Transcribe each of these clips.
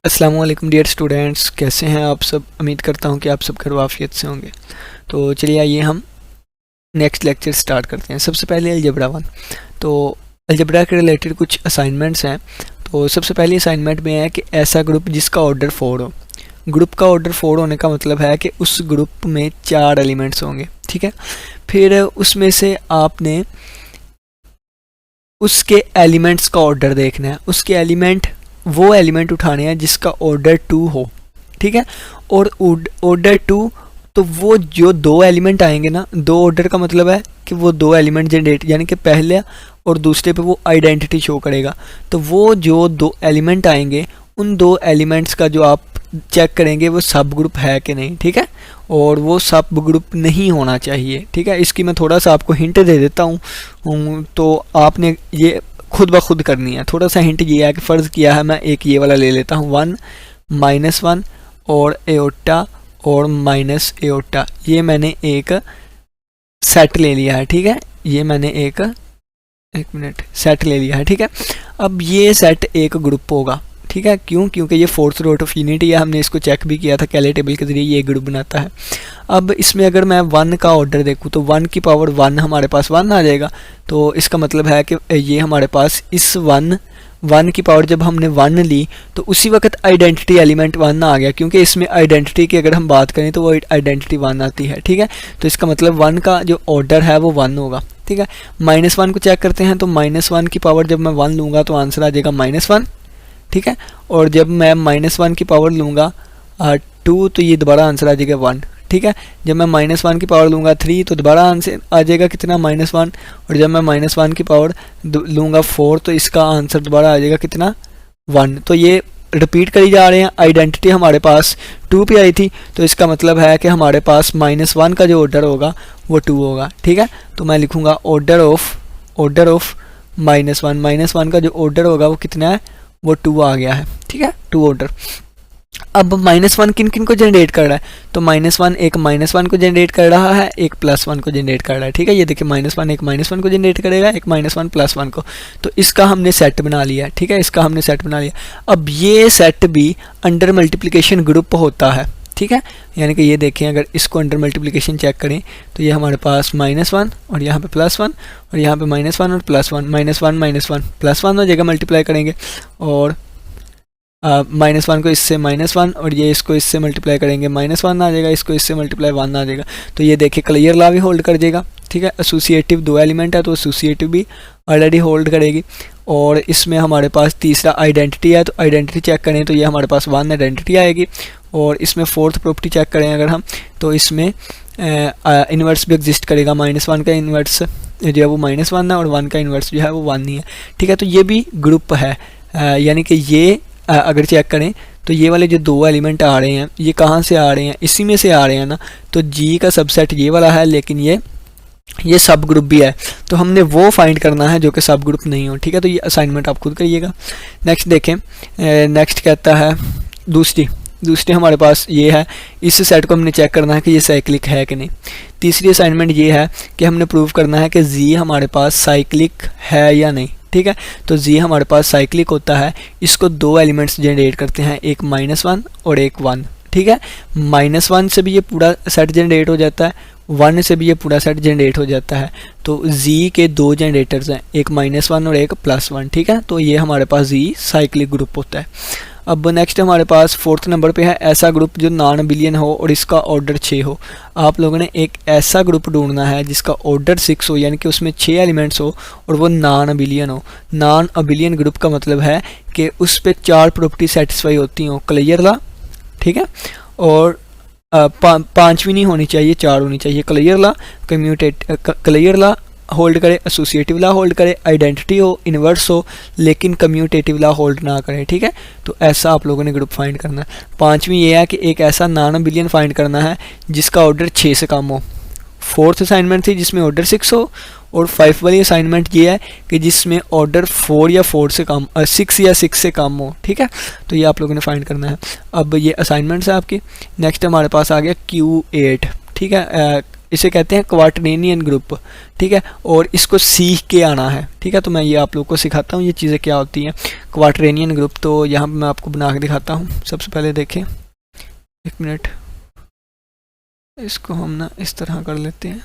अस्सलाम वालेकुम dear students, कैसे हैं आप सब। उम्मीद करता हूं कि आप सब खैरियत से होंगे। तो चलिए आइए हम नेक्स्ट लेक्चर स्टार्ट करते हैं। सबसे पहले अलजेब्रा 1। तो अलजेब्रा के रिलेटेड कुछ असाइनमेंट्स हैं। तो सबसे पहली असाइनमेंट में है कि ऐसा ग्रुप जिसका ऑर्डर 4 हो। ग्रुप का ऑर्डर 4 होने का मतलब है कि उस ग्रुप में 4 एलिमेंट्स होंगे, ठीक है। फिर उसमें से आपने उसके एलिमेंट्स का ऑर्डर देखना है। उसके एलिमेंट वो एलिमेंट उठाने हैं जिसका ऑर्डर 2 हो, ठीक है। और ऑर्डर 2 तो वो जो 2 एलिमेंट आएंगे ना, 2 ऑर्डर का मतलब है कि वो 2 एलिमेंट जनरेट, यानी कि पहले और दूसरे पे वो आइडेंटिटी शो करेगा। तो वो जो 2 एलिमेंट आएंगे उन 2 एलिमेंट्स का जो आप चेक करेंगे वो सब ग्रुप है कि नहीं, ठीक है। और वो सब ग्रुप नहीं होना चाहिए, ठीक है। इसकी मैं थोड़ा सा आपको हिंट दे देता हूँ, तो आपने ये खुद ब खुद करनी है। थोड़ा सा हिंट ये है कि फ़र्ज़ किया है, मैं एक ये वाला ले लेता हूँ 1 -1 और एओटा और माइनस एओटा, ये मैंने एक सेट ले लिया है, ठीक है। ये मैंने एक मिनट सेट ले लिया है, ठीक है। अब ये सेट एक ग्रुप होगा, ठीक है। क्यों? क्योंकि ये फोर्थ रूट ऑफ यूनिटी है। हमने इसको चेक भी किया था कैले टेबल के ज़रिए, ये ग्रुप बनाता है। अब इसमें अगर मैं 1 का ऑर्डर देखूँ तो 1 की पावर 1 हमारे पास 1 आ जाएगा। तो इसका मतलब है कि ये हमारे पास इस 1 की पावर जब हमने 1 ली तो उसी वक्त आइडेंटिटी एलिमेंट 1 आ गया, क्योंकि इसमें आइडेंटिटी की अगर हम बात करें तो वो आइडेंटिटी 1 आती है, ठीक है। तो इसका मतलब 1 का जो ऑर्डर है वो 1 होगा, ठीक है। -1 को चेक करते हैं। तो -1 की पावर जब मैं 1 लूँगा तो आंसर आ जाएगा -1, ठीक है। और जब मैं -1 की पावर लूँगा 2 तो ये दोबारा आंसर आ जाएगा 1, ठीक है। जब मैं -1 की पावर लूँगा 3 तो दोबारा आंसर आ जाएगा कितना, -1। और जब मैं -1 की पावर लूँगा 4 तो इसका आंसर दोबारा आ जाएगा कितना, 1। तो ये रिपीट करी जा रहे हैं। आइडेंटिटी हमारे पास 2 पे आई थी, तो इसका मतलब है कि हमारे पास -1 का जो ऑर्डर होगा वो 2 होगा, ठीक है। तो मैं लिखूँगा ऑर्डर ऑफ -1 का जो ऑर्डर होगा वो कितना है, वो 2 आ गया है, ठीक है, 2 ऑर्डर। अब -1 किन किन को जनरेट कर रहा है, तो -1 एक -1 को जनरेट कर रहा है, एक +1 को जनरेट कर रहा है, ठीक है। ये देखिए -1 एक -1 को जनरेट करेगा, एक -1 +1 को। तो इसका हमने सेट बना लिया, ठीक है, इसका हमने सेट बना लिया। अब ये सेट भी अंडर मल्टीप्लिकेशन ग्रुप होता है, ठीक है। यानी कि ये देखें, अगर इसको अंडर मल्टीप्लिकेशन चेक करें तो ये हमारे पास -1 और यहाँ पे +1 और यहाँ पे -1 और +1, -1 +1 हो जाएगा, मल्टीप्लाई करेंगे। और -1 को इससे -1 और ये इसको इससे मल्टीप्लाई करेंगे, -1 आ जाएगा, इसको इससे मल्टीप्लाई 1 आ जाएगा। तो ये देखिए क्लियर लॉ भी होल्ड कर जाएगा, ठीक है। एसोसिएटिव 2 एलिमेंट है तो एसोसिएटिव भी ऑलरेडी होल्ड करेगी। और इसमें हमारे पास तीसरा आइडेंटिटी है, तो आइडेंटिटी चेक करें तो ये हमारे पास 1 आइडेंटिटी आएगी। और इसमें फोर्थ प्रॉपर्टी चेक करें अगर हम, तो इसमें इन्वर्स भी एग्जिस्ट करेगा। -1 का इन्वर्स जो है वो -1 है और 1 का इन्वर्स जो है वो 1 नहीं है, ठीक है। तो ये भी ग्रुप है, यानी कि ये अगर चेक करें तो ये वाले जो 2 एलिमेंट आ रहे हैं ये कहाँ से आ रहे हैं, इसी में से आ रहे हैं ना। तो जी का सबसेट ये वाला है, लेकिन ये सब ग्रुप भी है, तो हमने वो फाइंड करना है जो कि सब ग्रुप नहीं हो, ठीक है। तो ये असाइनमेंट आप खुद करिएगा। नेक्स्ट देखें, नेक्स्ट कहता है दूसरी हमारे पास ये है, इस सेट को हमने चेक करना है कि ये साइक्लिक है कि नहीं। तीसरी असाइनमेंट ये है कि हमने प्रूव करना है कि जी हमारे पास साइक्लिक है या नहीं, ठीक है। तो जी हमारे पास साइक्लिक होता है, इसको 2 एलिमेंट्स जनरेट करते हैं, एक -1 और एक 1, ठीक है। -1 से भी ये पूरा सेट जनरेट हो जाता है, 1 से भी ये पूरा सेट जनरेट हो जाता है। तो जी के 2 जनरेटर्स हैं, एक -1 और एक +1, ठीक है। तो ये हमारे पास जी साइक्लिक ग्रुप होता है। अब नेक्स्ट हमारे पास 4th नंबर पे है ऐसा ग्रुप जो नॉन अबिलियन हो और इसका ऑर्डर 6 हो। आप लोगों ने एक ऐसा ग्रुप ढूंढना है जिसका ऑर्डर 6 हो, यानी कि उसमें 6 एलिमेंट्स हो और वो नॉन अबिलियन हो। नॉन अबिलियन ग्रुप का मतलब है कि उस पर 4 प्रॉपर्टी सेटिस्फाई होती हो, क्लियर लॉ, ठीक है। और 5 भी नहीं होनी चाहिए, 4 होनी चाहिए। Clear law, clear law hold करे, एसोसिएटिव लॉ होल्ड करे, आइडेंटिटी हो, इन्वर्स हो, लेकिन कम्यूटेटिव लॉ होल्ड ना करे, ठीक है। तो ऐसा आप लोगों ने ग्रुप फाइंड करना है। 5वीं ये है कि एक ऐसा नॉन अबिलियन फाइंड करना है जिसका ऑर्डर 6 से कम हो। 4th असाइनमेंट थी जिसमें ऑर्डर 6 हो, और 5 वाली असाइनमेंट ये है कि जिसमें ऑर्डर 4 या 4 से कम 6 या 6 से कम हो, ठीक है। तो ये आप लोगों ने फाइंड करना है। अब ये असाइनमेंट्स है आपकी। नेक्स्ट हमारे पास आ गया Q8, ठीक है। इसे कहते हैं क्वार्टरेनियन ग्रुप, ठीक है, और इसको सीख के आना है, ठीक है। तो मैं ये आप लोग को सिखाता हूँ ये चीज़ें क्या होती हैं क्वार्टरेनियन ग्रुप। तो यहाँ पर मैं आपको बना के दिखाता हूँ। सबसे पहले देखें, एक मिनट, इसको हम ना इस तरह कर लेते हैं।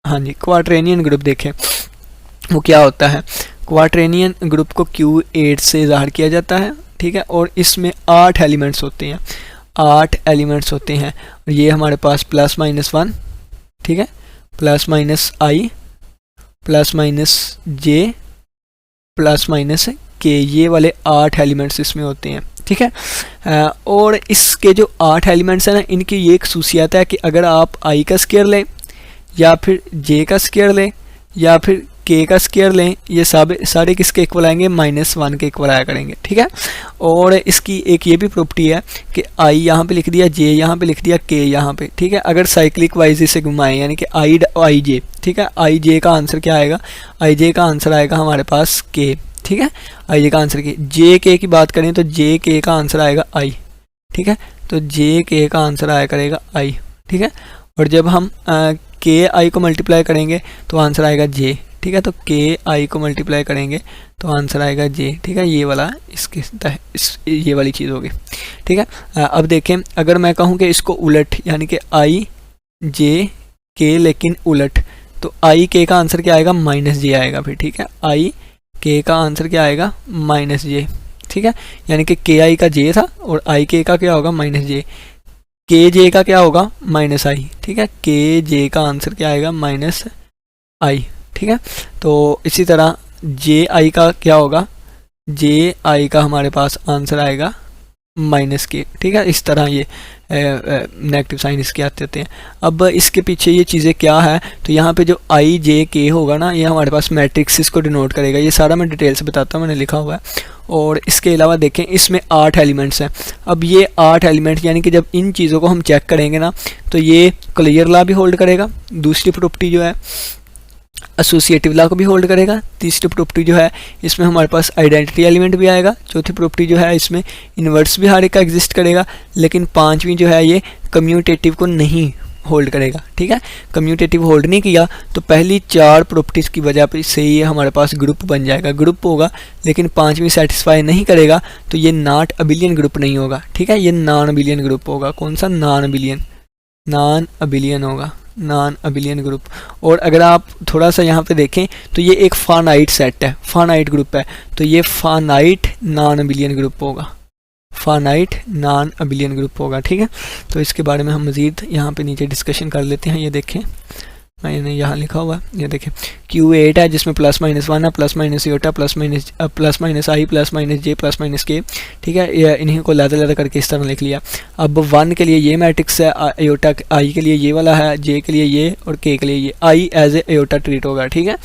हाँ जी, क्वार्टरेनियन ग्रुप देखें वो क्या होता है। क्वार्टरेनियन ग्रुप को Q8 से ज़ाहिर किया जाता है, ठीक है, और इसमें 8 एलिमेंट्स होते हैं, 8 एलिमेंट्स होते हैं। और ये हमारे पास प्लस माइनस 1, ठीक है, plus minus I, plus minus J, plus minus K, ये वाले 8 एलिमेंट्स इसमें होते हैं, ठीक है। और इसके जो 8 एलिमेंट्स हैं ना, इनकी ये एक खासियत है कि अगर आप I का स्क्वायर लें या फिर J का स्क्वायर लें या फिर K का स्क्वायर लें, ये सारे किसके इक्वल आएंगे, -1 के इक्वल आया करेंगे, ठीक है। और इसकी एक ये भी प्रॉपर्टी है कि I यहाँ पे लिख दिया, J यहाँ पे लिख दिया, K यहाँ पे, ठीक है। अगर साइक्लिक वाइज इसे घुमाएं यानी कि I J, ठीक है, I J का आंसर क्या आएगा, I J का आंसर आएगा हमारे पास K, ठीक है। I J का आंसर K, J K की बात करें तो J K का आंसर आएगा I, ठीक है। तो J K का आंसर आया करेगा I, ठीक है। और जब हम K I को मल्टीप्लाई करेंगे तो आंसर आएगा J, ठीक है। तो K I को मल्टीप्लाई करेंगे तो आंसर आएगा J, ठीक है। ये वाला ये वाली चीज़ होगी, ठीक है। अब देखें, अगर मैं कहूँ कि इसको उलट यानी कि I J K लेकिन उलट, तो I K का आंसर क्या आएगा, -J आएगा फिर, ठीक है। I K का आंसर क्या आएगा, -J, ठीक है। यानी कि K I का J था और I K का क्या होगा, -J, K J का क्या होगा, -I, ठीक है। K J का आंसर क्या आएगा, -I, ठीक है। तो इसी तरह J I का क्या होगा, J I का हमारे पास आंसर आएगा -K, ठीक है। इस तरह ये नेगेटिव साइन इसके आते होते हैं। अब इसके पीछे ये चीज़ें क्या है, तो यहाँ पे जो I J K होगा ना, ये हमारे पास मैट्रिक्स इसको डिनोट करेगा। ये सारा मैं डिटेल से बताता हूँ, मैंने लिखा हुआ है। और इसके अलावा देखें, इसमें 8 एलिमेंट्स हैं। अब ये 8 एलिमेंट्स यानी कि जब इन चीज़ों को हम चेक करेंगे ना, तो ये क्लियर लॉ भी होल्ड करेगा, दूसरी प्रॉपर्टी जो है एसोसिएटिव लॉ को भी होल्ड करेगा, तीसरी प्रॉपर्टी जो है इसमें हमारे पास आइडेंटिटी एलिमेंट भी आएगा, चौथी प्रॉपर्टी जो है इसमें इन्वर्स भी हर एक का एग्जिस्ट करेगा, लेकिन पांचवी जो है ये कम्यूटेटिव को नहीं होल्ड करेगा, ठीक है। कम्यूटेटिव होल्ड नहीं किया तो पहली 4 प्रॉपर्टीज़ की वजह से ये हमारे पास ग्रुप बन जाएगा, ग्रुप होगा, लेकिन पांचवी सेटिस्फाई नहीं करेगा तो ये नॉट अबिलियन ग्रुप नहीं होगा, ठीक है। ये नॉन अबिलियन ग्रुप होगा। कौन सा, नॉन अबिलियन होगा, नॉन अबिलियन ग्रुप। और अगर आप थोड़ा सा यहाँ पे देखें तो ये एक फानाइट सेट है, फानाइट ग्रुप है, तो ये फानाइट नॉन अबिलियन ग्रुप होगा, फानाइट नॉन अबिलियन ग्रुप होगा, ठीक है। तो इसके बारे में हम मज़ीद यहाँ पे नीचे डिस्कशन कर लेते हैं। ये देखें, मैंने यहाँ लिखा हुआ है, ये देखें Q8 है जिसमें +-1 है, +- योटा, +- I, +-J, +-K, ठीक है। ये इन्हीं को लैदा करके इस तरह लिख लिया। अब 1 के लिए ये मैट्रिक्स है, योटा I के लिए ये वाला है, J के लिए ये और K के लिए ये, I as a iota treat होगा, ठीक है।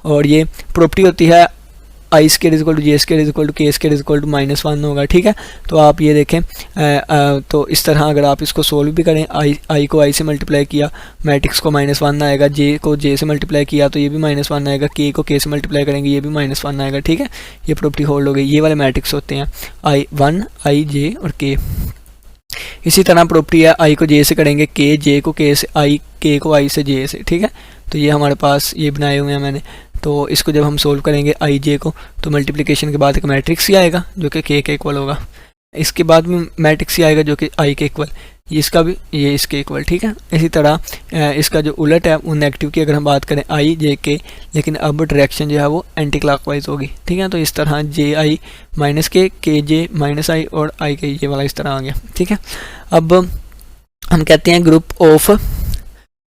और ये प्रॉपर्टी होती है I square equal to J square equal to K square equal to -1 होगा, ठीक है। तो आप ये देखें, तो इस तरह अगर आप इसको सोल्व भी करें, I को I से मल्टीप्लाई किया, मैट्रिक्स को -1 आएगा, J को J से मल्टीप्लाई किया तो ये भी -1 आएगा, K को K से मल्टीप्लाई करेंगे ये भी -1 आएगा, ठीक है। ये प्रॉपर्टी होल्ड हो गई। ये वाले मैट्रिक्स होते हैं I1, I, J और K। इसी तरह प्रॉपर्टी है I को J से करेंगे, K J को K से, I K को I से J से, ठीक है। तो ये हमारे पास ये बनाए हुए हैं मैंने। तो इसको जब हम सोल्व करेंगे I J को, तो मल्टीप्लिकेशन के बाद एक मैट्रिक्स ही आएगा जो कि K के इक्वल होगा, इसके बाद में मैट्रिक्स ही आएगा जो कि I के इक्वल, इसका भी ये इसके इक्वल, ठीक है। इसी तरह इसका जो उलट है वो नेगेटिव की अगर हम बात करें I J K, लेकिन अब डायरेक्शन जो है वो एंटी क्लॉकवाइज होगी, ठीक है। तो इस तरह J I -K, K J -I और I K ये वाला इस तरह आ गया, ठीक है। अब हम कहते हैं ग्रुप ऑफ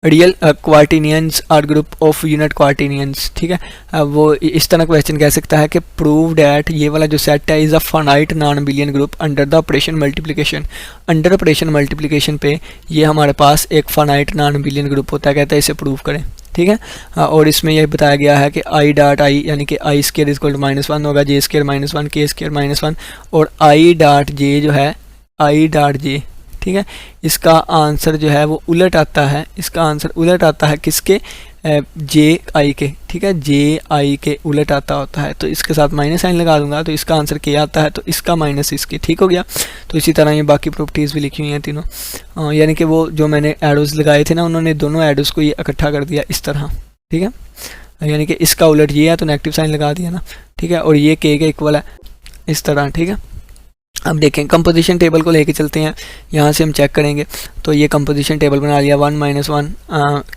रियल क्वार्टिनियंस और ग्रुप ऑफ यूनिट क्वार्टिनियंस, ठीक है। वो इस तरह क्वेश्चन कह सकता है कि प्रूव डैट ये वाला जो सेट है is a finite non abelian group under the operation multiplication. Under operation multiplication पे ये हमारे पास एक फाइनाइट नॉन अबिलियन ग्रुप होता है, कहता है इसे प्रूव करें, ठीक है। और इसमें यह बताया गया है कि I डॉट I यानी कि I स्क्वायर इक्वल टू -1 होगा, J स्क्वायर -1, K स्क्वायर -1 और I डॉट J जो है, I डॉट J, ठीक है, इसका आंसर जो है वो उलट आता है, इसका आंसर उलट आता है किसके, जे आई के, ठीक है, जे आई के उलट आता होता है, तो इसके साथ माइनस साइन लगा दूंगा तो इसका आंसर के आता है, तो इसका माइनस इसकी, ठीक हो गया। तो इसी तरह ये बाकी प्रॉपर्टीज़ भी लिखी हुई हैं तीनों, यानी कि वो जो मैंने एरोज लगाए थे ना, उन्होंने दोनों एरोज को ये इकट्ठा कर दिया इस तरह, ठीक है, यानी कि इसका उलट ये है तो नेगेटिव साइन लगा दिया ना, ठीक है, और ये के इक्वल है इस तरह, ठीक है। अब देखें कंपोजिशन टेबल को लेके चलते हैं, यहाँ से हम चेक करेंगे। तो ये कंपोजिशन टेबल बना लिया, 1 - 1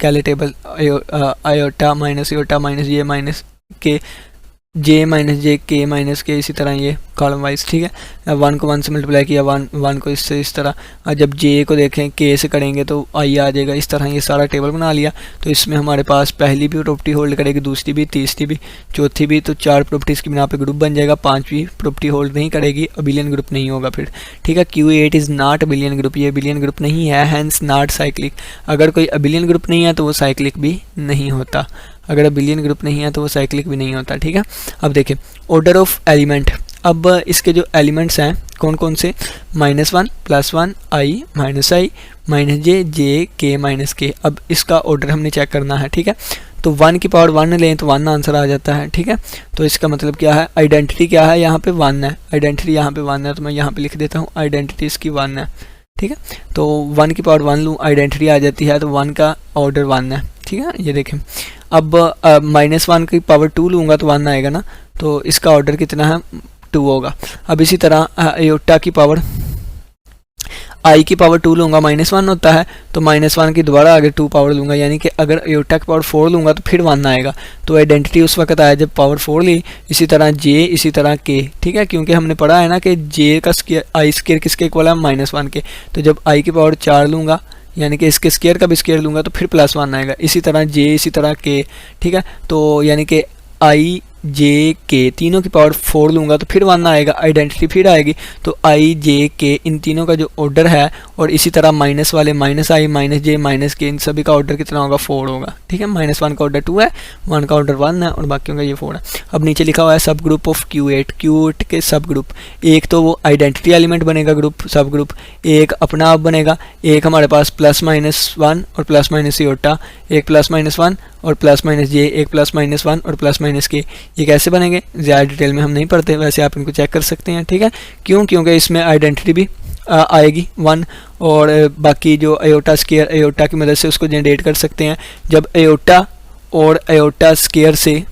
Cayley table, iota minus iota minus j minus k, j minus जे के माइनस के, इसी तरह ये कॉलम वाइज, ठीक है। 1 को 1 से मल्टीप्लाई किया, 1 को इससे इस तरह। जब जे को देखें के से करेंगे तो आई आ जाएगा इस तरह, ये सारा टेबल बना लिया। तो इसमें हमारे पास पहली भी प्रॉपर्टी होल्ड करेगी, दूसरी भी, तीसरी भी, चौथी भी, तो 4 प्रॉपर्टीज़ की बिना पे ग्रुप बन जाएगा। 5वीं प्रॉपर्टी होल्ड नहीं करेगी, अबिलियन ग्रुप नहीं होगा फिर, ठीक है। Q8 is not abelian group, ये अबिलियन ग्रुप नहीं है, हैंस नॉट साइक्लिक। अगर कोई अबिलियन ग्रुप नहीं है तो वो साइक्लिक भी नहीं होता, अगर अबिलियन ग्रुप नहीं है तो वो साइक्लिक भी नहीं होता, ठीक है। अब देखिए ऑर्डर ऑफ एलिमेंट, अब इसके जो एलिमेंट्स हैं कौन कौन से, -1 +1 आई माइनस आई माइनस जे जे के माइनस के। अब इसका ऑर्डर हमने चेक करना है, ठीक है। तो 1 की पावर 1 लें तो 1 आंसर आ जाता है, ठीक है। तो इसका मतलब क्या है, आइडेंटिटी क्या है, यहाँ पे 1 है, आइडेंटिटी यहाँ पे 1 है, तो मैं यहाँ पे लिख देता हूँ आइडेंटिटी इसकी 1 है, ठीक है। तो 1 की पावर 1 लूँ, आइडेंटिटी आ जाती है, तो 1 का ऑर्डर 1 है, ठीक है। ये देखें अब -1 की पावर 2 लूँगा तो 1 आएगा ना, तो इसका ऑर्डर कितना है, 2 होगा। अब इसी तरह आयोटा की पावर, आई की पावर 2 लूँगा, -1 होता है, तो -1 की दोबारा आगे 2 पावर लूँगा, यानी कि अगर आयोटा की पावर 4 लूँगा तो फिर 1 आएगा। तो आइडेंटिटी उस वक्त आया जब पावर 4 ली। इसी तरह जे, इसी तरह के, ठीक है, क्योंकि हमने पढ़ा है ना कि जे का स्क्वायर, आई स्क्वायर किसके इक्वल है, -1 के। तो जब आई की पावर 4 लूँगा, यानी कि इसके स्क्वायर का भी स्क्वायर लूँगा तो फिर +1 आएगा। इसी तरह जे, इसी तरह के, ठीक है। तो यानी कि आई जे के तीनों की पावर 4 लूँगा तो फिर 1 आएगा, आइडेंटिटी फिर आएगी। तो आई जे के इन तीनों का जो ऑर्डर है, और इसी तरह माइनस वाले -i माइनस जे माइनस के, इन सभी का ऑर्डर कितना होगा, 4 होगा, ठीक है। -1 का ऑर्डर 2 है, 1 का ऑर्डर 1 है, और बाकियों का ये 4 है। अब नीचे लिखा हुआ है सब ग्रुप ऑफ Q8, Q8 के सब ग्रुप, एक तो वो आइडेंटिटी एलिमेंट बनेगा ग्रुप, सब ग्रुप, एक अपना आप बनेगा, एक हमारे पास +-1 और +- आयोटा, एक +-1 और +-j, एक +-1 और +-k। ये कैसे बनेंगे ज़्यादा डिटेल में हम नहीं पढ़ते, वैसे आप इनको चेक कर सकते हैं, ठीक है। क्यों, क्योंकि इसमें आइडेंटिटी भी आएगी 1, और बाकी जो आयोटा स्क्वायर, आयोटा की मदद से उसको जनरेट कर सकते हैं। जब आयोटा और आयोटा स्क्वायर से,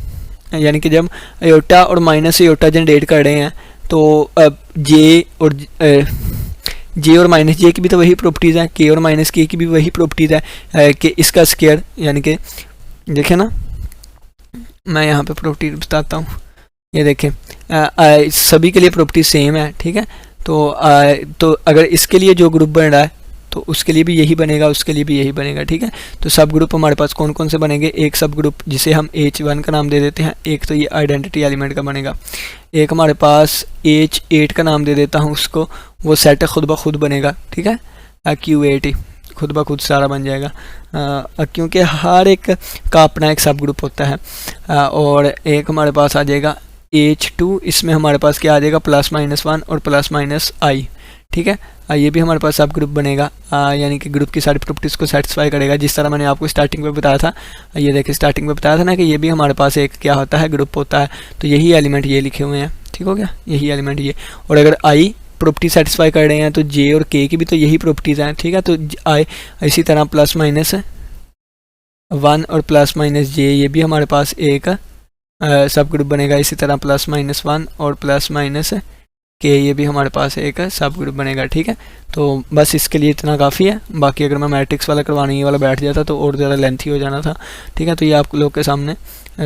यानी कि जब आयोटा और माइनस आयोटा जनरेट कर रहे हैं, तो जे और -j की भी तो वही प्रॉपर्टीज़ हैं, के और -k की भी वही प्रॉपर्टीज़ है कि इसका स्क्वायर, यानी कि देखें ना, मैं यहाँ पे प्रॉपर्टी बताता हूँ, ये देखें सभी के लिए प्रॉपर्टी सेम है, ठीक है। तो अगर इसके लिए जो ग्रुप बन रहा है तो उसके लिए भी यही बनेगा, उसके लिए भी यही बनेगा, ठीक है। तो सब ग्रुप हमारे पास कौन कौन से बनेंगे, एक सब ग्रुप जिसे हम H1 का नाम दे देते हैं, एक तो ये आइडेंटिटी एलिमेंट का बनेगा, एक हमारे पास H8 का नाम दे देता हूँ उसको, वो सेट खुद ब खुद बनेगा, ठीक है। Q8 खुद ब खुद सारा बन जाएगा, क्योंकि हर एक का अपना एक सब ग्रुप होता है। और एक हमारे पास आ जाएगा H2, इसमें हमारे पास क्या आ जाएगा, +-1 और +-i, ठीक है। ये भी हमारे पास सब ग्रुप बनेगा, यानी कि ग्रुप की सारी प्रॉपर्टीज़ को सेटिस्फाई करेगा, जिस तरह मैंने आपको स्टार्टिंग में बताया था। ये देखिए स्टार्टिंग में बताया था ना कि ये भी हमारे पास एक क्या होता है, ग्रुप होता है। तो यही एलिमेंट ये लिखे हुए हैं, ठीक हो गया, यही एलिमेंट ये। और अगर आई प्रॉपर्टी सेटिस्फाई कर रहे हैं तो जे और के की भी तो यही प्रॉपर्टीज़ हैं, ठीक है। तो आई इसी तरह +-1 और +-j, ये भी हमारे पास एक सब ग्रुप बनेगा। इसी तरह +-1 और +-k, ये भी हमारे पास एक सब ग्रुप बनेगा, ठीक है। तो बस इसके लिए इतना काफ़ी है। बाकी अगर मैं मैट्रिक्स वाला करवाने ये वाला बैठ जाता तो और ज़्यादा लेंथी हो जाना था, ठीक है। तो ये आप लोग के सामने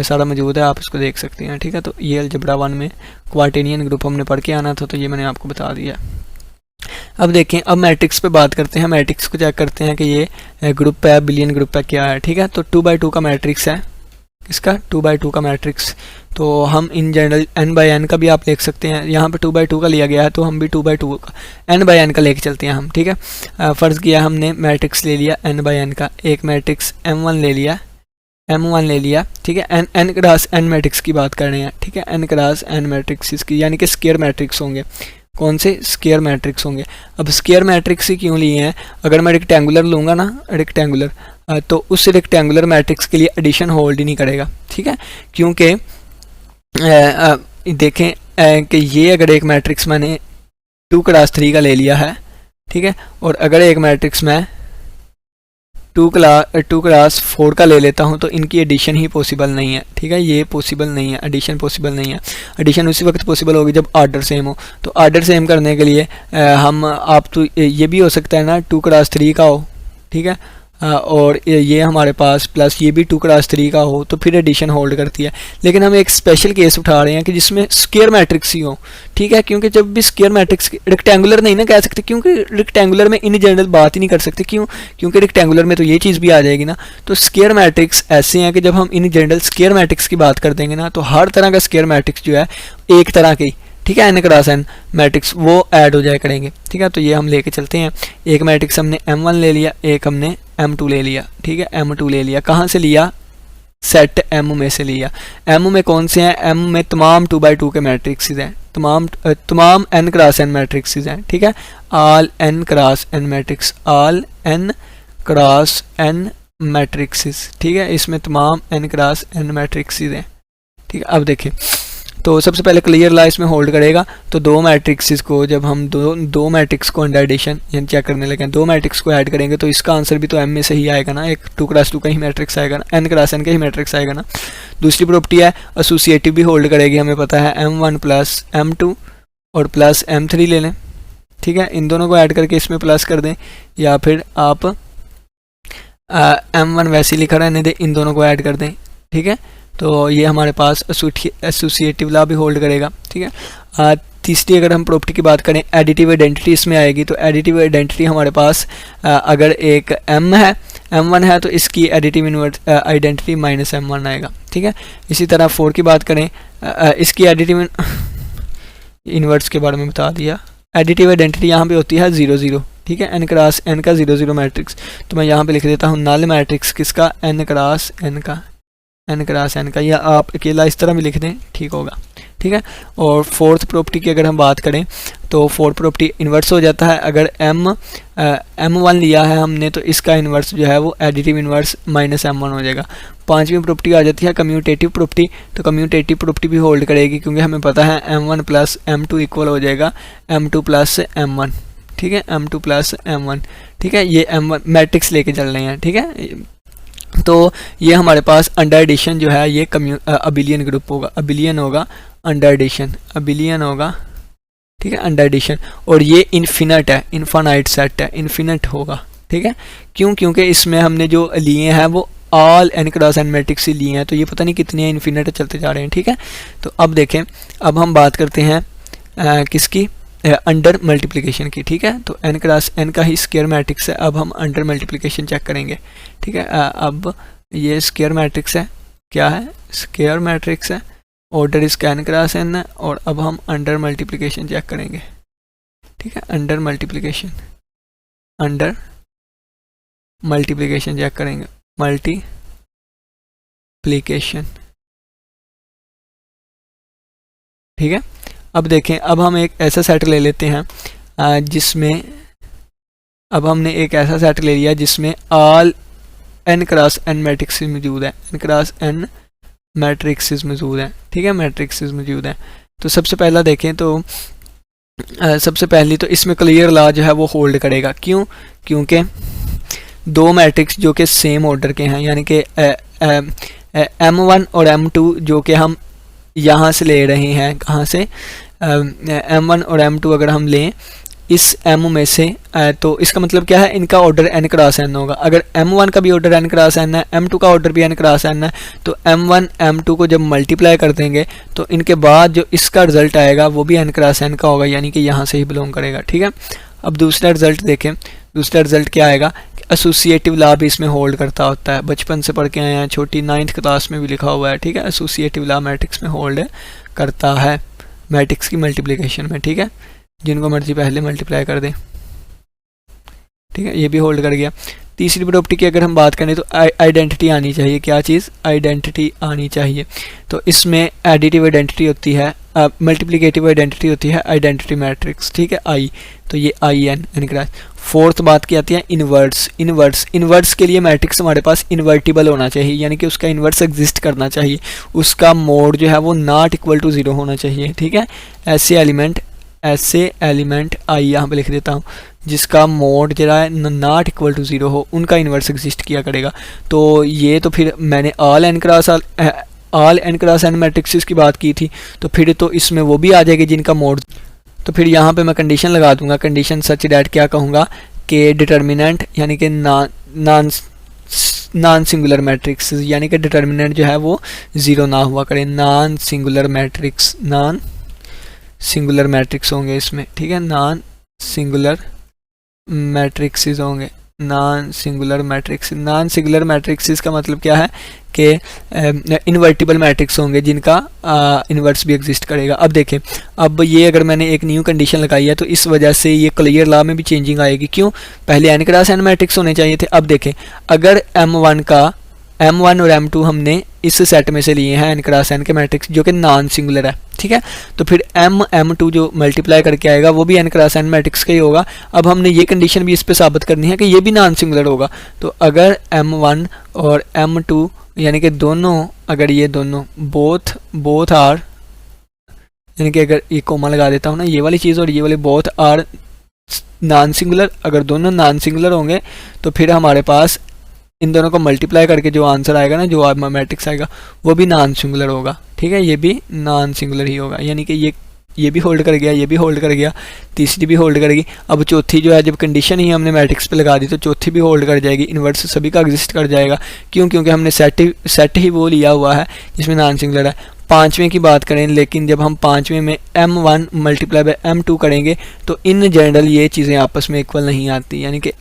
सारा मौजूद है, आप इसको देख सकते हैं, ठीक है। तो ये अलजेब्रा 1 में क्वार्टेनियन ग्रुप हमने पढ़ के आना था, तो ये मैंने आपको बता दिया। अब देखें, अब मैट्रिक्स पे बात करते हैं, मैट्रिक्स को चेक करते हैं कि ये ग्रुप है, बिलियन ग्रुप है, क्या है, ठीक है। तो 2x2 का मैट्रिक्स है, इसका 2x2 का मैट्रिक्स। तो हम इन जनरल n/n का भी आप लिख सकते हैं, यहाँ पे 2x2 का लिया गया है, तो हम भी 2x2 का n/n का लेके चलते हैं हम, ठीक है। फ़र्ज़ किया हमने मैट्रिक्स ले लिया n/n का, एक मैट्रिक्स m1 ले लिया, ठीक है। n क्रॉस n मैट्रिक्स की बात कर रहे हैं, ठीक है। n क्रॉस n मैट्रिक्स इसकी, यानी कि स्क्वायर मैट्रिक्स होंगे। कौन से, स्क्वायर मैट्रिक्स होंगे। अब स्क्वायर मैट्रिक्स ही क्यों लिए हैं, अगर मैं रेक्टेंगुलर लूँगा ना, रेक्टेंगुलर, तो उस रेक्टेंगुलर मैट्रिक्स के लिए एडिशन होल्ड ही नहीं करेगा, ठीक है। क्योंकि देखें कि ये अगर एक मैट्रिक्स मैंने 2 क्रॉस 3 का ले लिया है, ठीक है, और अगर एक मैट्रिक्स मैं 2 क्रॉस 4 का ले लेता हूँ तो इनकी एडिशन ही पॉसिबल नहीं है, ठीक है। ये पॉसिबल नहीं है, एडिशन पॉसिबल नहीं है। एडिशन उसी वक्त पॉसिबल होगी जब आर्डर सेम हो। तो आर्डर सेम करने के लिए हम आप तो ये भी हो सकता है ना 2 क्रॉस 3 का हो, ठीक है, और ये हमारे पास प्लस ये भी 2 क्रॉस 3 का हो, तो फिर एडिशन होल्ड करती है। लेकिन हम एक स्पेशल केस उठा रहे हैं कि जिसमें स्क्वायर मैट्रिक्स ही हो, ठीक है। क्योंकि जब भी स्क्वायर मैट्रिक्स, रेक्टेंगुलर नहीं ना कह सकते, क्योंकि रेक्टेंगुलर में इन जनरल बात ही नहीं कर सकते। क्यों? क्योंकि रेक्टेंगुलर में तो ये चीज़ भी आ जाएगी ना। तो स्क्वायर मैट्रिक्स ऐसे हैं कि जब हम इन जनरल स्क्वायर मैट्रिक्स की बात कर देंगे ना, तो हर तरह का स्क्वायर मैट्रिक्स जो है एक तरह की, ठीक है, n क्रॉस n मैट्रिक्स वो ऐड हो जाया करेंगे, ठीक है। तो ये हम लेके चलते हैं। एक मैट्रिक्स हमने m1 ले लिया, एक हमने m2 ले लिया, ठीक है, m2 ले लिया। कहाँ से लिया? सेट m में से लिया। m में कौन से हैं? m में तमाम 2x2 के मैट्रिक्सेस हैं, तमाम n क्रॉस n मैट्रिक्सेस हैं, ठीक है। All n cross n matrix, all n cross n matrixes, ठीक है। इसमें तमाम n क्रॉस n मैट्रिक्सेस हैं, ठीक है। अब देखिए, तो सबसे पहले क्लियर ला इसमें होल्ड करेगा। तो दो मैट्रिक्सेस को जब हम दो मैट्रिक्स को अंडर एडिशन यानी चेक करने लगे, दो मैट्रिक्स को ऐड करेंगे तो इसका आंसर भी तो m में से ही आएगा ना। एक 2 क्रॉस 2 का ही मैट्रिक्स आएगा ना, n क्रॉस n का ही मैट्रिक्स आएगा ना। दूसरी प्रॉपर्टी है एसोसिएटिव भी होल्ड करेगी। हमें पता है m1 प्लस m2 और प्लस m3 ले लें, ठीक है। इन दोनों को ऐड करके इसमें प्लस कर दें, या फिर आप m1 वैसे ही लिखा रहने दें, इन दोनों को ऐड कर दें, ठीक है। तो ये हमारे पास एसोसिएटिव ला भी होल्ड करेगा, ठीक है। तीसरी अगर हम प्रॉपर्टी की बात करें, एडिटिव आइडेंटिटी इसमें आएगी। तो एडिटिव आइडेंटिटी हमारे पास अगर एक m है, m1 है, तो इसकी additive inverse identity minus m1 आएगा, ठीक है। इसी तरह 4 की बात करें, इसकी एडिटिव इन्वर्स के बारे में बता दिया। एडिटिव आइडेंटिटी यहाँ पे होती है 0 0, ठीक है, n क्रॉस n का 0 0 मैट्रिक्स। तो मैं यहाँ पे लिख देता हूँ नल मैट्रिक्स किसका? n क्रॉस n का, n क्रॉस n का, या आप अकेला इस तरह भी लिख दें, ठीक होगा, ठीक है। और फोर्थ प्रॉपर्टी की अगर हम बात करें तो फोर्थ प्रॉपर्टी इन्वर्स हो जाता है। अगर m1 लिया है हमने तो इसका इन्वर्स जो है वो एडिटिव इन्वर्स माइनस m1 हो जाएगा। पांचवी प्रॉपर्टी आ जाती है कम्यूटेटिव प्रॉपर्टी। तो कम्यूटेटिव प्रॉपर्टी भी होल्ड करेगी क्योंकि हमें पता है m1 प्लस m2 इक्वल हो जाएगा m2 प्लस m1, ठीक है, m2 प्लस m1, ठीक है। ये m1 मैट्रिक्स लेके चल रहे हैं, ठीक है। तो ये हमारे पास अंडर एडिशन जो है ये अबिलियन ग्रुप होगा, अबिलियन होगा अंडर एडिशन, अबिलियन होगा, ठीक है, अंडर एडिशन। और ये इन्फिनिट है, इन्फानाइट सेट है, इन्फिनिट होगा, ठीक है। क्यों? क्योंकि इसमें हमने जो लिए हैं वो all n cross n matrix ही लिए हैं, तो ये पता नहीं कितने इन्फिनिट चलते जा रहे हैं, ठीक है। तो अब देखें, अब हम बात करते हैं किसकी? अंडर मल्टीप्लिकेशन की, ठीक है। तो n क्रॉस n का ही स्क्वायर मैट्रिक्स है। अब हम अंडर मल्टीप्लिकेशन चेक करेंगे, ठीक है। अब ये स्क्वायर मैट्रिक्स है, क्या है? स्क्वायर मैट्रिक्स है, ऑर्डर इसका n क्रॉस n है। और अब हम अंडर मल्टीप्लिकेशन चेक करेंगे, ठीक है, under multiplication, under multiplication check करेंगे, मल्टीप्लिकेशन, ठीक है। अब देखें, अब हम एक ऐसा सेट ले लेते हैं जिसमें, अब हमने एक ऐसा सेट ले लिया जिसमें all n cross n matrix मौजूद है, n क्रॉस n मैट्रिक्स मौजूद हैं, ठीक है, मैट्रिक्स मौजूद हैं। तो सबसे पहला देखें तो सबसे पहली तो इसमें क्लियर ला जो है वो होल्ड करेगा। क्यों? क्योंकि दो मैट्रिक्स जो कि सेम ऑर्डर के हैं, यानी कि m1 और m2 जो कि हम यहाँ से ले रहे हैं, कहाँ से? m1 और m2 अगर हम लें इस m में से, तो इसका मतलब क्या है? इनका ऑर्डर n क्रॉस n होगा। अगर m1 का भी ऑर्डर n क्रॉस n है, m2 का ऑर्डर भी n क्रॉस n है, तो m1 m2 को जब मल्टीप्लाई कर देंगे तो इनके बाद जो इसका रिजल्ट आएगा वो भी n क्रॉस n का होगा, यानी कि यहाँ से ही बिलोंग करेगा, ठीक है। अब दूसरा रिजल्ट देखें, दूसरा रिजल्ट क्या आएगा? एसोसिएटिव लॉ भी इसमें होल्ड करता होता है, बचपन से पढ़ के आए हैं, छोटी 9th क्लास में भी लिखा हुआ है, ठीक है। एसोसिएटिव लॉ मैट्रिक्स में होल्ड करता है, मैट्रिक्स की मल्टीप्लिकेशन में, ठीक है। जिनको मर्जी पहले मल्टीप्लाई कर दें, ठीक है, ये भी होल्ड कर गया। तीसरी प्रॉपर्टी की अगर हम बात करें तो आइडेंटिटी आनी चाहिए। क्या चीज़? आइडेंटिटी आनी चाहिए। तो इसमें एडिटिव आइडेंटिटी होती है मल्टीप्लिकेटिव आइडेंटिटी होती है आइडेंटिटी मैट्रिक्स, ठीक है, आई, तो ये I N N cross. Fourth बात की आती है इन्वर्स। इन्वर्स के लिए मैट्रिक्स हमारे पास इन्वर्टिबल होना चाहिए, यानी कि उसका इन्वर्स एग्जिस्ट करना चाहिए, उसका मोड जो है वो नॉट इक्वल टू 0 होना चाहिए, ठीक है। ऐसे एलिमेंट आई यहाँ पे लिख देता हूँ जिसका मोड जो है नॉट इक्वल टू 0 हो, उनका इन्वर्स एग्जिस्ट किया करेगा। तो ये तो फिर मैंने all N cross N matrix की बात की थी, तो फिर तो इसमें वो भी आ जाएगी जिनका मोड। तो फिर यहाँ पे मैं कंडीशन लगा दूंगा, कंडीशन सच दैट क्या कहूँगा कि डिटर्मिनेंट यानी कि नॉन सिंगुलर मैट्रिक्स, यानी कि डिटर्मिनेंट जो है वो 0 ना हुआ करे, नॉन सिंगुलर मैट्रिक्स होंगे इसमें, ठीक है, नॉन सिंगुलर मैट्रिक्सेस होंगे, नॉन सिंगुलर मैट्रिक्सेस का मतलब क्या है कि इन्वर्टिबल मैट्रिक्स होंगे जिनका इन्वर्स भी एग्जिस्ट करेगा। अब देखें, अब ये अगर मैंने एक न्यू कंडीशन लगाई है तो इस वजह से ये क्लियर लॉ में भी चेंजिंग आएगी। क्यों? पहले एन क्रॉस एन मैट्रिक्स होने चाहिए थे। अब देखें, अगर M1 और M2 हमने इस सेट में से लिए हैं एन क्रॉस एन के मैट्रिक्स जो कि नॉन सिंगुलर है, ठीक है, तो फिर M2 जो मल्टीप्लाई करके आएगा वो भी एन क्रॉस एन मैट्रिक्स का ही होगा। अब हमने ये कंडीशन भी इस पे साबित करनी है कि ये भी नॉन सिंगुलर होगा। तो अगर M1 और M2 यानी कि दोनों, अगर ये दोनों बोथ आर, यानी कि अगर ये कोमा लगा देता हूँ ना, ये वाली चीज़ और ये वाले बोथ आर नॉन सिंगुलर, अगर दोनों नॉन सिंगुलर होंगे तो फिर हमारे पास इन दोनों को मल्टीप्लाई करके जो आंसर आएगा ना, जो मैट्रिक्स आएगा वो भी नॉन सिंगुलर होगा, ठीक है, ये भी नॉन सिंगुलर ही होगा। यानी कि ये भी होल्ड कर गया, ये भी होल्ड कर गया, तीसरी भी होल्ड करेगी। अब चौथी जो है, जब कंडीशन ही हमने मैट्रिक्स पे लगा दी तो चौथी भी होल्ड कर जाएगी, इन्वर्स सभी का एग्जिस्ट कर जाएगा। क्यों? क्योंकि हमने सेट ही वो लिया हुआ है जिसमें नॉन सिंगुलर है। पाँचवें की बात करें, लेकिन जब हम पाँचवें में M1 मल्टीप्लाई बाय M2 करेंगे तो इन जनरल ये चीज़ें आपस में इक्वल नहीं आती, यानी कि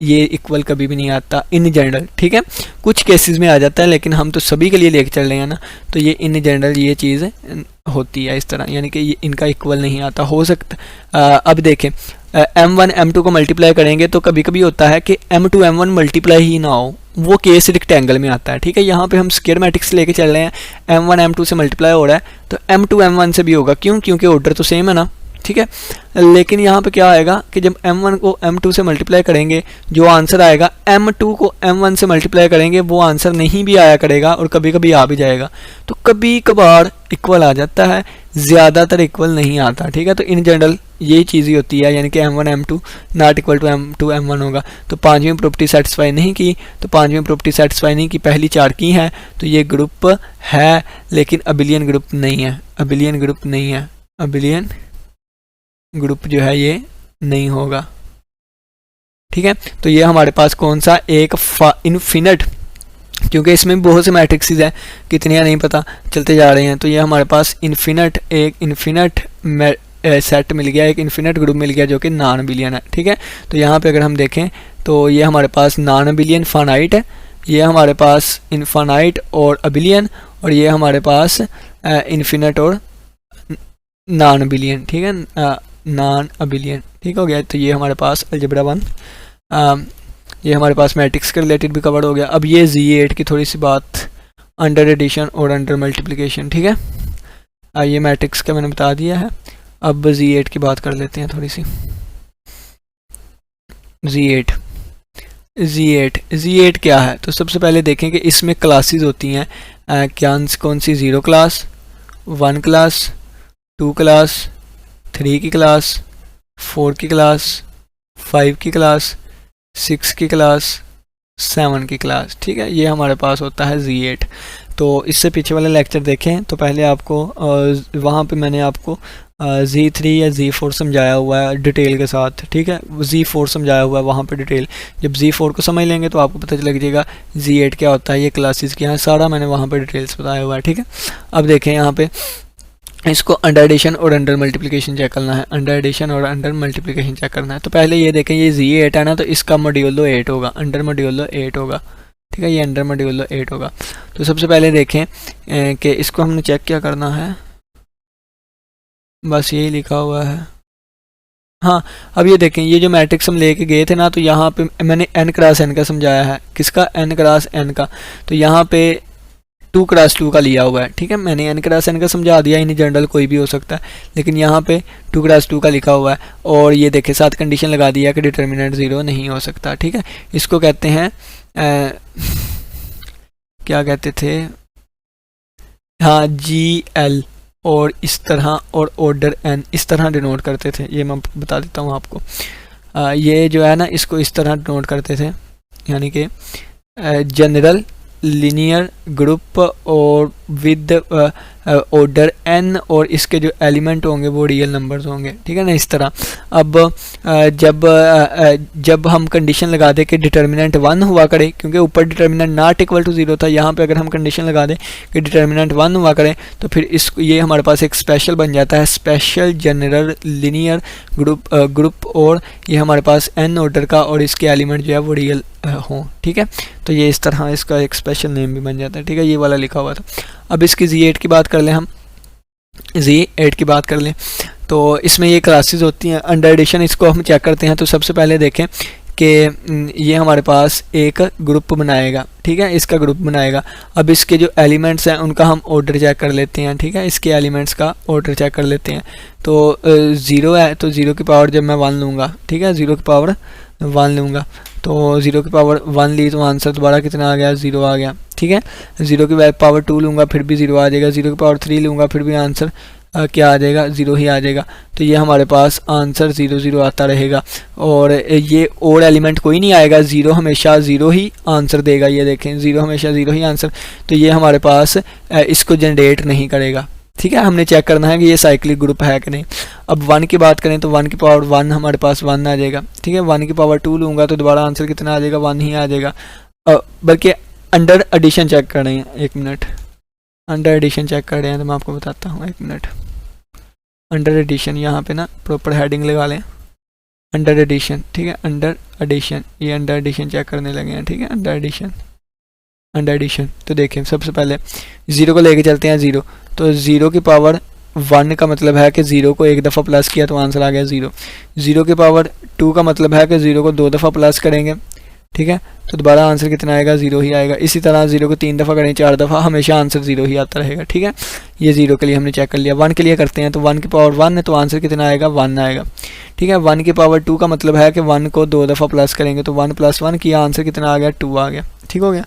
ये इक्वल कभी भी नहीं आता इन जनरल, ठीक है, कुछ केसेस में आ जाता है लेकिन हम तो सभी के लिए लेके चल रहे हैं ना, तो ये इन जनरल ये चीज़ होती है इस तरह, यानी कि ये इनका इक्वल नहीं आता। हो सकता अब देखें, M1 M2 को मल्टीप्लाई करेंगे तो कभी कभी होता है कि M2 M1 मल्टीप्लाई ही ना हो, वो केस रेक्टेंगल में आता है, ठीक है। यहाँ पे हम स्क्वायर मैट्रिक्स लेके चल रहे हैं, M1 M2 से मल्टीप्लाई हो रहा है तो M2 M1 से भी होगा। क्यों? क्योंकि ऑर्डर तो सेम है ना, ठीक है। लेकिन यहाँ पे क्या आएगा कि जब M1 को M2 से मल्टीप्लाई करेंगे जो आंसर आएगा, M2 को M1 से मल्टीप्लाई करेंगे वो आंसर नहीं भी आया करेगा और कभी कभी आ भी जाएगा। तो कभी कभार इक्वल आ जाता है, ज़्यादातर इक्वल नहीं आता, ठीक है। तो इन जनरल यही चीज़ ही होती है, यानी कि M1 M2 not equal to M2 M1 होगा। तो पाँचवीं प्रॉपर्टी सेटिस्फाई नहीं की, तो पाँचवीं प्रॉपर्टी सेटिस्फाई नहीं की, पहली चार की है तो ये ग्रुप है लेकिन अबिलियन ग्रुप नहीं है, अबिलियन ग्रुप जो है ये नहीं होगा, ठीक है। तो ये हमारे पास कौन सा एक इनफिनिट, क्योंकि इसमें बहुत से मैट्रिक्सेस हैं, कितने नहीं पता, चलते जा रहे हैं। तो ये हमारे पास एक इनफिनिट सेट मिल गया, एक इनफिनिट ग्रुप मिल गया जो कि नॉन अबिलियन है, ठीक है। तो यहाँ पे अगर हम देखें तो ये हमारे पास नॉन अबिलियन फाइनाइट है, ये हमारे पास इनफाइनाइट और अबिलियन, और ये हमारे पास इनफिनिट और नॉन अबिलियन, ठीक है, नॉन अबिलियन, ठीक हो गया। तो ये हमारे पास अलजेब्रा 1, ये हमारे पास मैट्रिक्स के रिलेटेड भी कवर हो गया। अब ये Z8 की थोड़ी सी बात, अंडर एडिशन और अंडर मल्टीप्लिकेशन, ठीक है, ये मैट्रिक्स का मैंने बता दिया है। अब Z8 की बात कर लेते हैं थोड़ी सी। Z8 क्या है? तो सबसे पहले देखें कि इसमें क्लासेस होती हैं, कौन सी, 0 क्लास, 1 क्लास, 2 क्लास, 3 की क्लास, 4 की क्लास, 5 की क्लास, 6 की क्लास, 7 की क्लास, ठीक है। ये हमारे पास होता है Z8। तो इससे पीछे वाले लेक्चर देखें तो पहले आपको वहाँ पे मैंने आपको Z3 या Z4 समझाया हुआ है डिटेल के साथ, ठीक है, Z4 समझाया हुआ है वहाँ पे डिटेल। जब Z4 को समझ लेंगे तो आपको पता लग जाएगा Z8 क्या होता है, ये क्लासेस क्या है, सारा मैंने वहाँ पे डिटेल्स बताया हुआ है, ठीक है। अब देखें यहाँ पे इसको अंडर एडिशन और अंडर मल्टीप्लिकेशन चेक करना है, अंडर एडिशन और अंडर मल्टीप्लिकेशन चेक करना है। तो पहले ये देखें, ये Z8 है ना, तो इसका मॉड्यूलो 8 होगा, अंडर मॉड्यूलो 8 होगा, ठीक है, ये अंडर मॉड्यूलो 8 होगा। तो सबसे पहले देखें कि इसको हमने चेक क्या करना है, बस यही लिखा हुआ है। हाँ, अब ये देखें, ये जो मैट्रिक्स हम लेके गए थे ना, तो यहाँ पे मैंने n क्रॉस n का समझाया है, किसका, n क्रॉस n का। तो यहाँ पे 2 क्रॉस 2 का लिया हुआ है, ठीक है। मैंने n क्रॉस n का समझा दिया, इन जनरल कोई भी हो सकता है, लेकिन यहाँ पे 2 क्रॉस 2 का लिखा हुआ है। और ये देखे साथ कंडीशन लगा दिया कि डिटर्मिनेंट 0 नहीं हो सकता, ठीक है। इसको कहते हैं क्या कहते थे, हाँ GL, और इस तरह, और ऑर्डर n इस तरह डिनोट करते थे। ये मैं बता देता हूँ आपको, ये जो है ना इसको इस तरह डिनोट करते थे, यानी कि जनरल लीनियर ग्रुप और विद ऑर्डर n, और इसके जो एलिमेंट होंगे वो रियल नंबर्स होंगे, ठीक है ना, इस तरह। अब जब हम कंडीशन लगा दें कि डिटर्मिनेंट 1 हुआ करे, क्योंकि ऊपर डिटर्मिनेंट नॉट इक्वल टू 0 था, यहाँ पे अगर हम कंडीशन लगा दें कि डिटर्मिनेंट 1 हुआ करे, तो फिर ये हमारे पास एक स्पेशल बन जाता है, स्पेशल जनरल लीनियर ग्रुप, और ये हमारे पास n ऑर्डर का, और इसके एलिमेंट जो है वो रियल हो, ठीक है। तो ये इस तरह इसका एक स्पेशल नेम भी बन जाता है, ठीक है। ये वाला लिखा हुआ था। अब इसकी Z8 की बात कर लें, हम Z8 की बात कर लें, तो इसमें ये क्लासेस होती हैं। अंडर एडिशन इसको हम चेक करते हैं, तो सबसे पहले देखें कि ये हमारे पास एक ग्रुप बनाएगा, ठीक है, इसका ग्रुप बनाएगा। अब इसके जो एलिमेंट्स हैं उनका हम ऑर्डर चेक कर लेते हैं, ठीक है, इसके एलिमेंट्स का ऑर्डर चेक कर लेते हैं। तो 0 है, तो 0 की पावर जब मैं 1 लूँगा, ठीक है, 0 की पावर 1 लूँगा, तो 0 की पावर 1 ली तो आंसर दोबारा कितना आ गया, 0 आ गया, ठीक है। 0 की पावर 2 लूँगा फिर भी 0 आ जाएगा, 0 की पावर 3 लूँगा फिर भी आंसर क्या आ जाएगा, 0 ही आ जाएगा। तो ये हमारे पास आंसर 0 0 आता रहेगा, और ये और एलिमेंट कोई नहीं आएगा, 0 हमेशा 0 ही आंसर देगा। ये देखें 0 हमेशा 0 ही आंसर, तो ये हमारे पास इसको जनरेट नहीं करेगा, ठीक है। हमने चेक करना है कि ये साइक्लिक ग्रुप है कि नहीं। अब 1 की बात करें तो 1 की पावर 1 हमारे पास 1 आ जाएगा, ठीक है। 1 की पावर 2 लूँगा तो दोबारा आंसर कितना आ जाएगा, 1 ही आ जाएगा। बल्कि अंडर एडिशन चेक कर रहे हैं, 1 मिनट, अंडर एडिशन चेक कर रहे हैं तो मैं आपको बताता हूँ, 1 मिनट। अंडर एडिशन यहाँ पे ना प्रॉपर हेडिंग लगा लें, अंडर एडिशन, ठीक है, अंडर एडिशन, ये अंडर एडिशन चेक करने लगे हैं, ठीक है, अंडर एडिशन, अंडर एडिशन। तो देखें सबसे पहले 0 को लेके चलते हैं 0, तो 0 की पावर 1 का मतलब है कि 0 को एक दफ़ा प्लस किया तो आंसर आ गया 0। 0 की पावर 2 का मतलब है कि 0 को 2 दफ़ा प्लस करेंगे, ठीक है, तो दोबारा आंसर कितना आएगा, 0 ही आएगा। इसी तरह 0 को 3 दफ़ा करें, 4 दफ़ा, हमेशा आंसर 0 ही आता रहेगा, ठीक है। ये 0 के लिए हमने चेक कर लिया। 1 के लिए करते हैं, तो 1 की पावर 1 है तो आंसर कितना आएगा, 1 आएगा, ठीक है। 1 की पावर 2 का मतलब है कि 1 को 2 दफ़ा प्लस करेंगे, तो 1 + 1 किया, आंसर कितना आ गया, 2 आ गया, ठीक हो गया।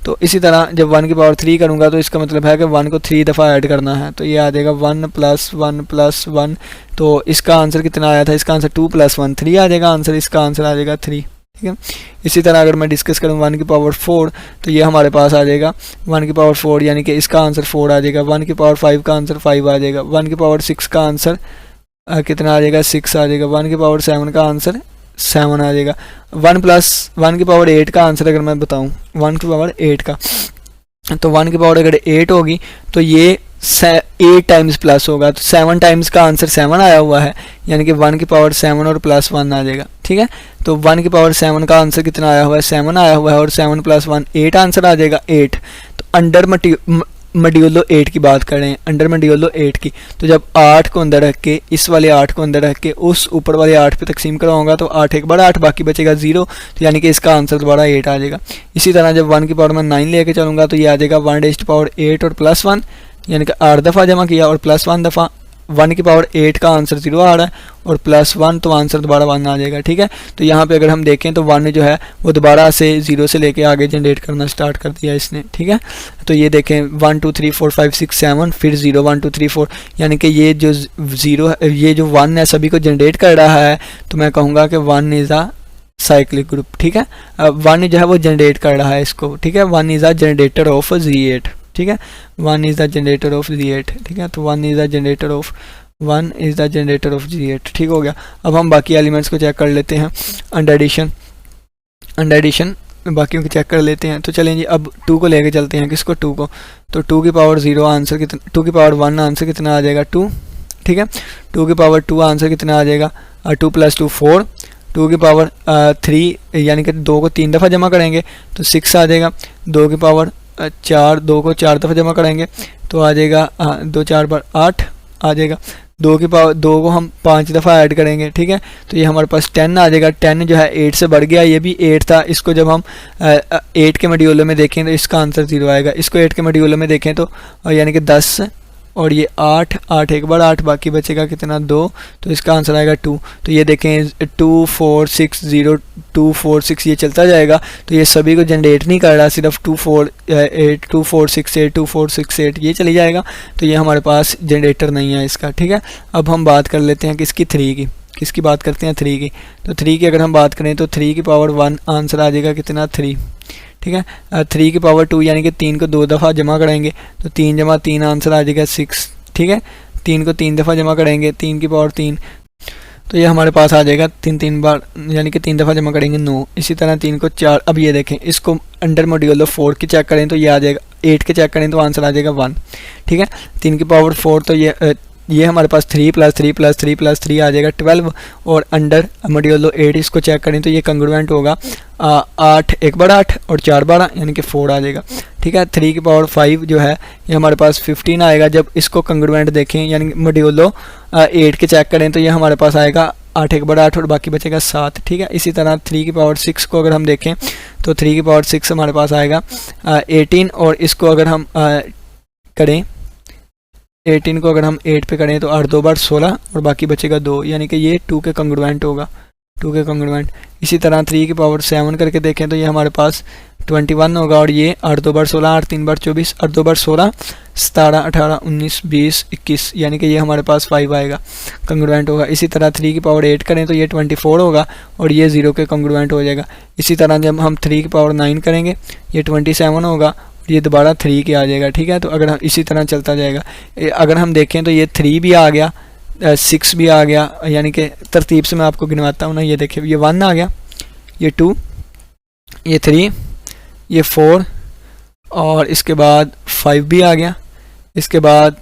तो इसी तरह जब 1 की पावर 3 करूँगा तो इसका मतलब है कि 1 को 3 दफ़ा ऐड करना है, तो ये आ जाएगा 1 + 1 + 1, तो इसका आंसर कितना आया था, इसका आंसर 2 + 1 3 आ जाएगा आंसर, इसका आंसर आ जाएगा 3, ठीक है। इसी तरह अगर मैं डिस्कस करूँ 1 की पावर 4, तो ये हमारे पास आ जाएगा 1 की पावर 4, यानी कि इसका आंसर 4 आ जाएगा। 1 की पावर 5 का आंसर 5 आ जाएगा। 1 की पावर 6 का आंसर कितना आ जाएगा, 6 आ जाएगा। 1 की पावर 7 का आंसर 7 आ जाएगा। 1 + 1 की पावर 8 का आंसर अगर मैं बताऊँ, 1 की पावर 8 का, तो 1 की पावर अगर 8 होगी तो ये 8 टाइम्स प्लस होगा, तो 7 टाइम्स का आंसर 7 आया हुआ है, यानी कि 1 की पावर 7 और +1 आ जाएगा, ठीक है। तो 1 की पावर 7 का आंसर कितना आया हुआ है, 7 आया हुआ है, और 7 + 1 8 आंसर आ जाएगा, 8। तो अंडर मॉड्यूलो 8 की बात करें, अंडर मॉड्यूलो 8 की, तो जब 8 को अंदर रख के, इस वाले 8 को अंदर रख के उस ऊपर वाले 8 पे तकसीम कराऊंगा तो 8 एक बड़ा 8 बाकी बचेगा 0, तो यानी कि इसका आंसर दोबारा 8 आ जाएगा। इसी तरह जब 1 की पावर मैं 9 लेके चलूँगा तो ये आ जाएगा 1⁻8 और +1, यानी कि 8 दफ़ा जमा किया और +1 दफ़ा। 1 की पावर 8 का आंसर 0 आ रहा है और +1, तो आंसर दोबारा 1 आ जाएगा, ठीक है। तो यहाँ पे अगर हम देखें तो 1 जो है वो दोबारा से 0 से लेके आगे जनरेट करना स्टार्ट कर दिया इसने, ठीक है। तो ये देखें 1 2 3 4 5 6 7, फिर 0 1 2 3 4, यानी कि ये जो 0 है, ये जो 1 है सभी को जनरेट कर रहा है, तो मैं कहूँगा कि 1 इज़ अ साइक्लिक ग्रुप, ठीक है। 1 जो है वो जनरेट कर रहा है इसको, ठीक है। 1 is a generator off Z8, ठीक है। 1 is the generator off Z8, ठीक है। तो 1 is the generator off Z8, ठीक हो गया। अब हम बाकी एलिमेंट्स को चेक कर लेते हैं, अंडर एडिशन बाकियों को चेक कर लेते हैं। तो चलें जी, अब 2 को लेके चलते हैं, किसको, 2 को। तो 2 की पावर 0 आंसर कितना, 2 की पावर 1 आंसर कितना आ जाएगा, 2, ठीक है। 2 की पावर 2 आंसर कितना आ जाएगा, 2 + 2 4। 2 की पावर 3, यानी कि 2 को 3 दफ़ा जमा करेंगे तो 6 आ जाएगा। 2 की पावर 4, 2 को 4 दफ़ा जमा करेंगे तो आ जाएगा 2 4 = 8 आ जाएगा। दो को हम 5 दफ़ा ऐड करेंगे, ठीक है, तो ये हमारे पास 10 आ जाएगा। 10 जो है 8 से बढ़ गया, ये भी 8 था, इसको जब हम 8 के मॉड्यूलो में देखें तो इसका आंसर 0 आएगा। इसको 8 के मॉड्यूलो में देखें तो यानी कि 10 और ये 8, 8 एक बार 8, बाकी बचेगा कितना 2, तो इसका आंसर आएगा 2। तो ये देखें 2 4 6 0 2 4 6 ये चलता जाएगा, तो ये सभी को जनरेट नहीं कर रहा, सिर्फ 2 4 8 2 4 6 8 2 4 6 8 ये चली जाएगा, तो ये हमारे पास जनरेटर नहीं है इसका, ठीक है। अब हम बात कर लेते हैं किसकी 3 की, किसकी बात करते हैं 3 की। तो 3 की अगर हम बात करें तो 3 की पावर 1 आंसर आ जाएगा कितना 3, ठीक है। 3 की पावर 2 यानी कि 3 को 2 दफ़ा जमा कराएंगे तो 3 जमा 3 आंसर आ जाएगा 6, ठीक है। 3 को 3 दफ़ा जमा करेंगे 3 की पावर 3, तो ये हमारे पास आ जाएगा 3 बार यानी कि 3 दफ़ा जमा करेंगे 9। इसी तरह 3 को 4, अब ये देखें इसको अंडर मॉड्यूलो 4 की चेक करें तो ये आ जाएगा 8 के चेक करें तो आंसर आ जाएगा 1, ठीक है। 3 की पावर 4 तो ये हमारे पास 3 + 3 + 3 + 3 आ जाएगा 12, और अंडर मॉड्यूलो 8 इसको चेक करें तो ये कंग्रुएंट होगा 8 एक बार 8 और 4 बार यानी कि 4 आ जाएगा, ठीक है। 3 की पावर 5 जो है ये हमारे पास 15 आएगा। जब इसको कंग्रुएंट देखें यानी मॉड्यूलो 8 के चेक करें तो ये हमारे पास आएगा 8 एक बार 8 और बाकी बचेगा 7, ठीक है। इसी तरह 3 की पावर 6 को अगर हम देखें तो 3 की पावर 6 हमारे पास आएगा 18, और इसको अगर हम करें 18 को अगर हम 8 पे करें तो 8 2 बार 16 और बाकी बचेगा 2, यानी कि ये 2 के कंग्रुएंट होगा, 2 के कंग्रुएंट। इसी तरह 3 की पावर 7 करके देखें तो ये हमारे पास 21 होगा, और ये 8 2 बार 16 8 3 बार 24 8 2 बार 16 17 18 19 20 21, यानी कि ये हमारे पास 5 आएगा, कंग्रुएंट होगा। इसी तरह 3 की पावर 8 करें तो ये 24 होगा और ये 0 के कंग्रुएंट हो जाएगा। इसी तरह जब हम 3 की पावर 9 करेंगे ये 27 होगा, ये दोबारा 3 के आ जाएगा, ठीक है। तो अगर हम इसी तरह चलता जाएगा, अगर हम देखें तो ये 3 भी आ गया, 6 भी आ गया, यानी कि तरतीब से मैं आपको गिनवाता हूँ ना। ये देखिए ये 1 आ गया, ये 2, ये 3, ये 4 और इसके बाद 5 भी आ गया। इसके बाद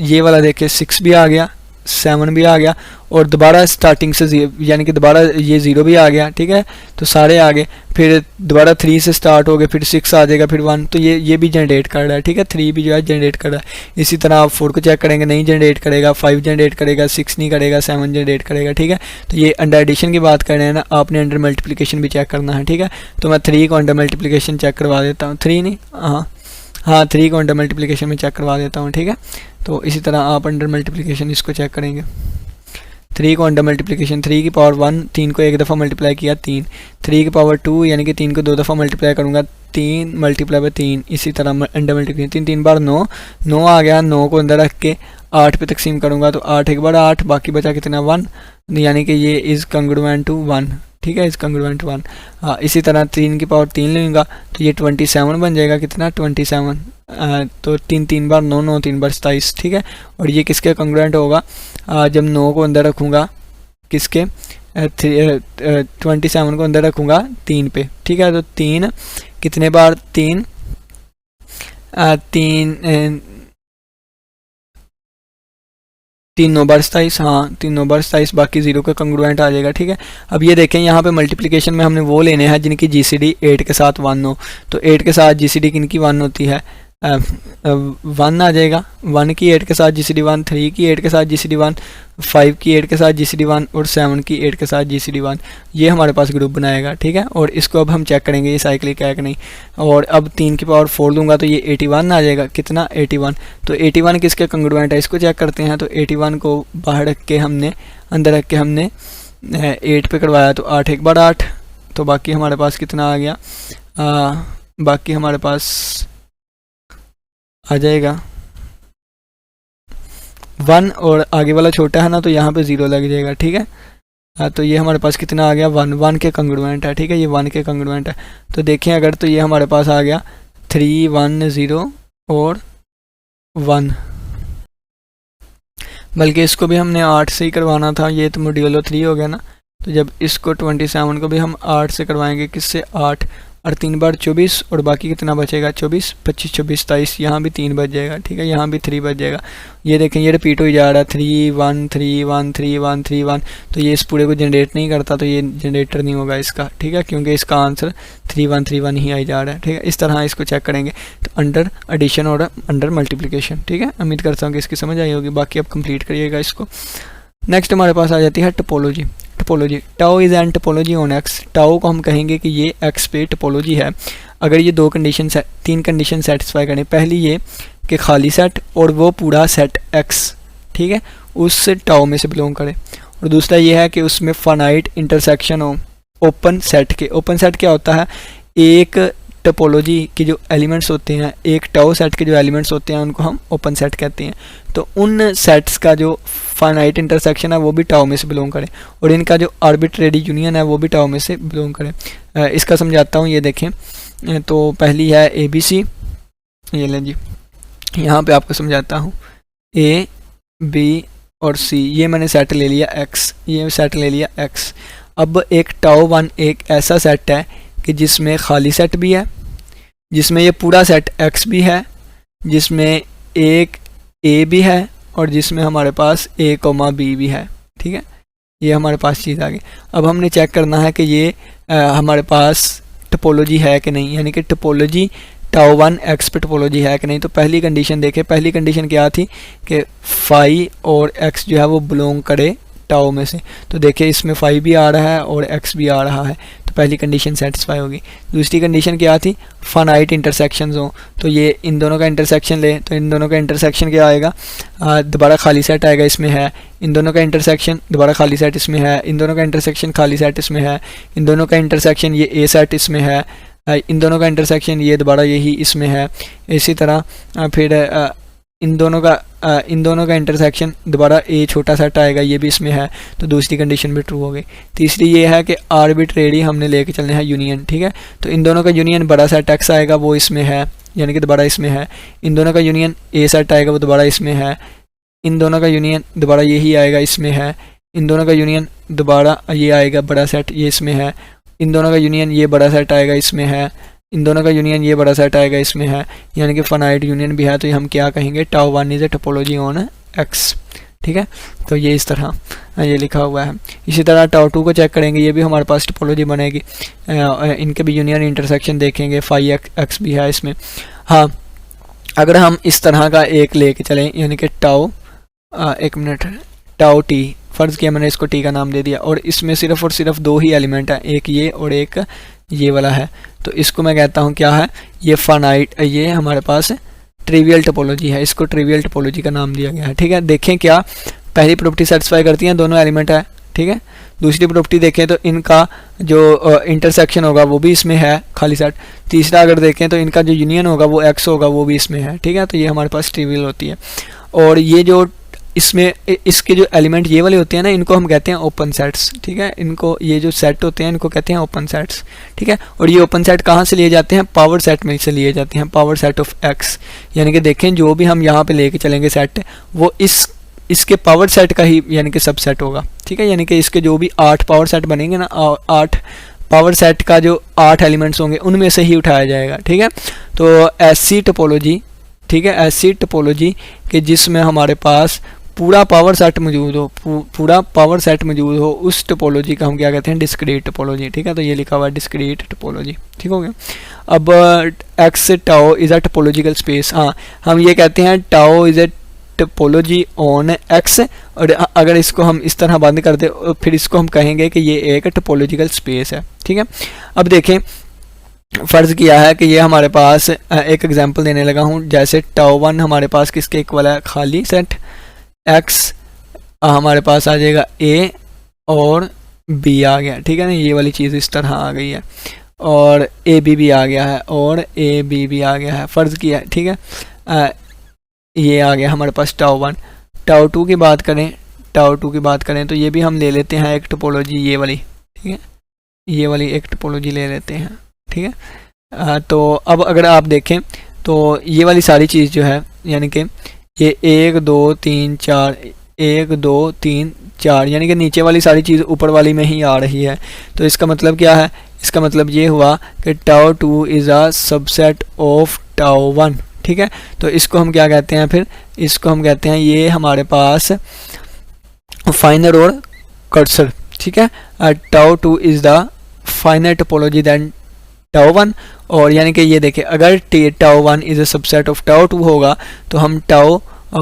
ये वाला देखिए 6 भी आ गया, 7 भी आ गया, और दोबारा स्टार्टिंग से यानी कि दोबारा ये 0 भी आ गया, ठीक है। तो सारे आ गए, फिर दोबारा 3 से स्टार्ट हो गए, फिर 6 आ जाएगा, फिर 1, तो ये भी जनरेट कर रहा है, ठीक है। 3 भी जो है जनरेट कर रहा है। इसी तरह आप 4 को चेक करेंगे, नहीं जनरेट करेगा, 5 जनरेट करेगा, 6 नहीं करेगा, 7 जनरेट करेगा, ठीक है। तो ये अंडर एडिशन की बात कर रहे हैं ना, आपने अंडर मल्टीप्लिकेशन भी चेक करना है, ठीक है। तो मैं 3 को अंडर मल्टीप्लिकेशन चेक करवा देता हूँ, 3 नहीं, हाँ 3 को अंडर मल्टीप्लिकेशन में चेक करवा देता हूँ, ठीक है। तो इसी तरह आप अंडर मल्टीप्लिकेशन इसको चेक करेंगे। 3 को अंडर मल्टीप्लिकेशन, 3 की पावर 1, 3 को एक दफ़ा मल्टीप्लाई किया 3, 3 की पावर 2 यानी कि 3 को 2 दफ़ा मल्टीप्लाई करूँगा 3 × 3, इसी तरह अंडर मल्टीप्लिकेशन 3 3 बार 9, 9 आ गया, 9 को अंदर रख के 8 पे तकसीम करूँगा तो 8 एक बार 8, बाकी बचा कितना 1, यानी कि ये इज़ कंग्रुएंट टू 1, ठीक है, इज़ कंग्रुएंट 1। इसी तरह 3 की पावर 3 लूँगा तो ये 27 बन जाएगा, कितना 27, तो 3 3 बार 9 9 3 बार 27, ठीक है। और ये किसके कंग्रुएंट होगा, जब 9 को अंदर रखूँगा किसके 27 को अंदर रखूँगा 3 पे, ठीक है। तो 3 कितने बार 3 3 9 बार 27, हाँ 3 9 बार 27, बाकी 0 का कंग्रुएंट आ जाएगा, ठीक है। अब ये देखें यहाँ पे मल्टीप्लिकेशन में हमने वो लेने हैं जिनकी जीसीडी 8 के साथ 1 हो, तो 8 के साथ जीसीडी किनकी 1 होती है, 1 आ जाएगा, 1 की 8 के साथ जीसीडी 1, 3 की 8 के साथ जीसीडी 1, 5 की 8 के साथ जीसीडी 1 और 7 की 8 के साथ जीसीडी 1, ये हमारे पास ग्रुप बनाएगा, ठीक है। और इसको अब हम चेक करेंगे ये साइक्लिक है कि नहीं। और अब 3 की पावर 4 दूंगा तो ये 81 आ जाएगा, कितना 81, तो 81 किसके कंग्रुएंट है इसको चेक करते हैं। तो 81 को बाहर रख के हमने अंदर रख के हमने 8 पे करवाया तो 8 एक बार 8, तो बाकी हमारे पास कितना आ गया, बाकी हमारे पास आ जाएगा 1, और आगे वाला छोटा है ना तो यहाँ पे 0 लग जाएगा, ठीक है। तो ये हमारे पास कितना आ गया 1, 1 के कंग्रुएंट है, ठीक है, ये 1 के कंग्रुएंट है। तो देखें अगर तो ये हमारे पास आ गया 3 1 0 और 1, बल्कि इसको भी हमने 8 से ही करवाना था, ये तो मॉड्यूलो 3 हो गया ना। तो जब इसको 27 को भी हम 8 से करवाएंगे, किससे 8, और 3 बार 24 और बाकी कितना बचेगा 24, 25, 24, 27, यहाँ भी 3 बच जाएगा, ठीक है, यहाँ भी 3 बच जाएगा। ये देखें ये रिपीट हो जा रहा है 3 1 3 1 3 1 3 1, तो ये इस पूरे को जनरेट नहीं करता, तो ये जनरेटर नहीं होगा इसका, ठीक है, क्योंकि इसका आंसर 3 1 3 1 ही आ जा रहा है, ठीक है। इस तरह इसको चेक करेंगे, तो अंडर एडिशन और अंडर मल्टीप्लिकेशन, ठीक है। उम्मीद करता हूँ कि इसकी समझ आई होगी, बाकी अब कंप्लीट करिएगा इसको। नेक्स्ट हमारे पास आ जाती है topology. Topology, tau is an topology on x. Tau को हम कहेंगे कि ये एक्स पे टोपोलॉजी है अगर ये 3 कंडीशन सेटिस्फाई करें। पहली ये कि खाली सेट और वो पूरा सेट एक्स, ठीक है, उस टाउ में से बिलोंग करे। और दूसरा ये है कि उसमें फाइनाइट इंटरसेक्शन हो ओपन सेट के। ओपन सेट क्या होता है, एक टोपोलॉजी के जो एलिमेंट्स होते हैं, एक टाउ सेट के जो एलिमेंट्स होते हैं उनको हम ओपन सेट कहते हैं। तो उन सेट्स का जो फाइनाइट इंटरसेक्शन है वो भी टाउ में से बिलोंग करे, और इनका जो आर्बिट्रेरी यूनियन है वो भी टाउ में से बिलोंग करे। इसका समझाता हूँ, ये देखें, तो पहली है ABC, ये लें जी, यहाँ पे आपको समझाता हूँ, A B और C, ये मैंने सेट ले लिया X, ये सेट ले लिया X। अब एक टाउ 1 एक ऐसा सेट है कि जिसमें खाली सेट भी है, जिसमें ये पूरा सेट X भी है, जिसमें एक A भी है, और जिसमें हमारे पास A, B भी है, ठीक है। ये हमारे पास चीज़ आ गई। अब हमने चेक करना है कि ये हमारे पास टोपोलॉजी है कि नहीं, यानी कि टोपोलॉजी टाउ 1 एक्स पे टोपोलॉजी है कि नहीं। तो पहली कंडीशन देखें, पहली कंडीशन क्या थी कि फाई और एक्स जो है वो बिलोंग करे टाउ में से। तो देखिए इसमें फाई भी आ रहा है और एक्स भी आ रहा है, तो पहली कंडीशन सेटिस्फाई होगी। दूसरी कंडीशन क्या थी, फाइनाइट इंटरसेक्शंस हो, तो ये इन दोनों का इंटरसेक्शन ले, तो इन दोनों का इंटरसेक्शन क्या आएगा, दोबारा खाली सेट आएगा, इसमें है। इन दोनों का इंटरसेक्शन दोबारा खाली सेट इसमें है, इन दोनों का इंटरसेक्शन खाली सेट इसमें है, इन दोनों का इंटरसेक्शन ये ए सेट इसमें है, इन दोनों का इंटरसेक्शन ये दोबारा यही इसमें है। इसी तरह फिर इन दोनों का इंटरसेक्शन दोबारा ए छोटा सेट आएगा, ये भी इसमें है, तो दूसरी कंडीशन भी ट्रू हो गई। तीसरी ये है कि आर्बिट्रेरी हमने लेके चलने हैं यूनियन, ठीक है, तो इन दोनों का यूनियन बड़ा सेट एक्स आएगा वो इसमें है, यानी कि दोबारा इसमें है। इन दोनों का यूनियन ए सेट आएगा वो दोबारा इसमें है, इन दोनों का यूनियन दोबारा यही आएगा इसमें है, इन दोनों का यूनियन दोबारा ये आएगा बड़ा सेट ये इसमें है, इन दोनों का यूनियन ये बड़ा सेट आएगा इसमें है, इन दोनों का यूनियन ये बड़ा सेट आएगा इसमें है, यानी कि फाइनाइट यूनियन भी है। तो हम क्या कहेंगे, tau 1 is a topology on x, ठीक है। तो ये इस तरह ये लिखा हुआ है। इसी तरह टाउ 2 को चेक करेंगे, ये भी हमारे पास टोपोलॉजी बनेगी। इनके भी यूनियन इंटरसेक्शन देखेंगे, फाई एक्स भी है इसमें। हाँ, अगर हम इस तरह का एक लेके चलें, यानी कि टाउ टाउ टी, फ़र्ज़ किया मैंने इसको टी का नाम दे दिया, और इसमें सिर्फ और सिर्फ 2 ही एलिमेंट हैं, एक ये और एक ये वाला है, तो इसको मैं कहता हूँ क्या है, ये फाइनाइट, ये हमारे पास ट्रिवियल टोपोलॉजी है, इसको ट्रिवियल टोपोलॉजी का नाम दिया गया है, ठीक है। देखें क्या पहली प्रॉपर्टी सेटिस्फाई करती हैं, दोनों एलिमेंट है, ठीक है। दूसरी प्रॉपर्टी देखें तो इनका जो इंटरसेक्शन होगा वो भी इसमें है, खाली सेट। तीसरा अगर देखें तो इनका जो यूनियन होगा वो एक्स होगा, वो भी इसमें है, ठीक है। तो ये हमारे पास ट्रिवियल होती है। और ये जो इसमें इसके जो एलिमेंट ये वाले होते हैं ना, इनको हम कहते हैं ओपन सेट्स, ठीक है। इनको ये जो सेट होते हैं इनको कहते हैं ओपन सेट्स, ठीक है। और ये ओपन सेट कहाँ से लिए जाते हैं, पावर सेट में से लिए जाते हैं, पावर सेट ऑफ एक्स। यानी कि देखें जो भी हम यहाँ पे लेके चलेंगे सेट, वो इसके पावर सेट का ही यानी कि सबसेट होगा, ठीक है। यानी कि इसके जो भी 8 पावर सेट बनेंगे ना, 8 पावर सेट का जो 8 एलिमेंट्स होंगे उनमें से ही उठाया जाएगा, ठीक है। तो ऐसी टोपोलॉजी, ठीक है, ऐसी टोपोलॉजी कि जिसमें हमारे पास पूरा पावर सेट मौजूद हो, पूरा पावर सेट मौजूद हो, उस टोपोलॉजी का हम क्या कहते हैं, डिस्क्रीट टोपोलॉजी, ठीक है। तो ये लिखा हुआ है डिस्क्रीट टोपोलॉजी, ठीक हो गया। अब x tau is a topological space, हाँ हम ये कहते हैं tau is a topology on x, और अगर इसको हम इस तरह बंद कर दे फिर इसको हम कहेंगे कि ये एक टोपोलॉजिकल स्पेस है, ठीक है। अब देखें फ़र्ज़ किया है कि ये हमारे पास एक एग्जांपल देने लगा हूँ, जैसे टाउ 1 हमारे पास किसके इक्वल है, खाली सेट एक्स, हमारे पास आ जाएगा ए और बी आ गया, ठीक है ना। ये वाली चीज़ इस तरह आ गई है, और ए बी भी आ गया है, और ए बी भी आ गया है, फ़र्ज़ किया है, ठीक है। ये आ गया हमारे पास टाउ 1। टाउ 2 की बात करें, टाउ 2 की बात करें तो ये भी हम ले लेते हैं एक टोपोलॉजी, ये वाली, ठीक है, ये वाली एक टोपोलॉजी ले लेते हैं, ठीक है। तो अब अगर आप देखें तो ये वाली सारी चीज़ जो है, यानी कि ये 1 2 3 4 1 2 3 4, यानी कि नीचे वाली सारी चीज़ ऊपर वाली में ही आ रही है। तो इसका मतलब क्या है, इसका मतलब ये हुआ कि tau 2 is a subset of tau 1, ठीक है। तो इसको हम क्या कहते हैं, फिर इसको हम कहते हैं ये हमारे पास फाइनर और कर्सर, ठीक है। Tau 2 is the finer topology than tau 1, और यानी कि ये देखिए अगर tau 1 is a subset of tau 2 होगा तो हम टाउ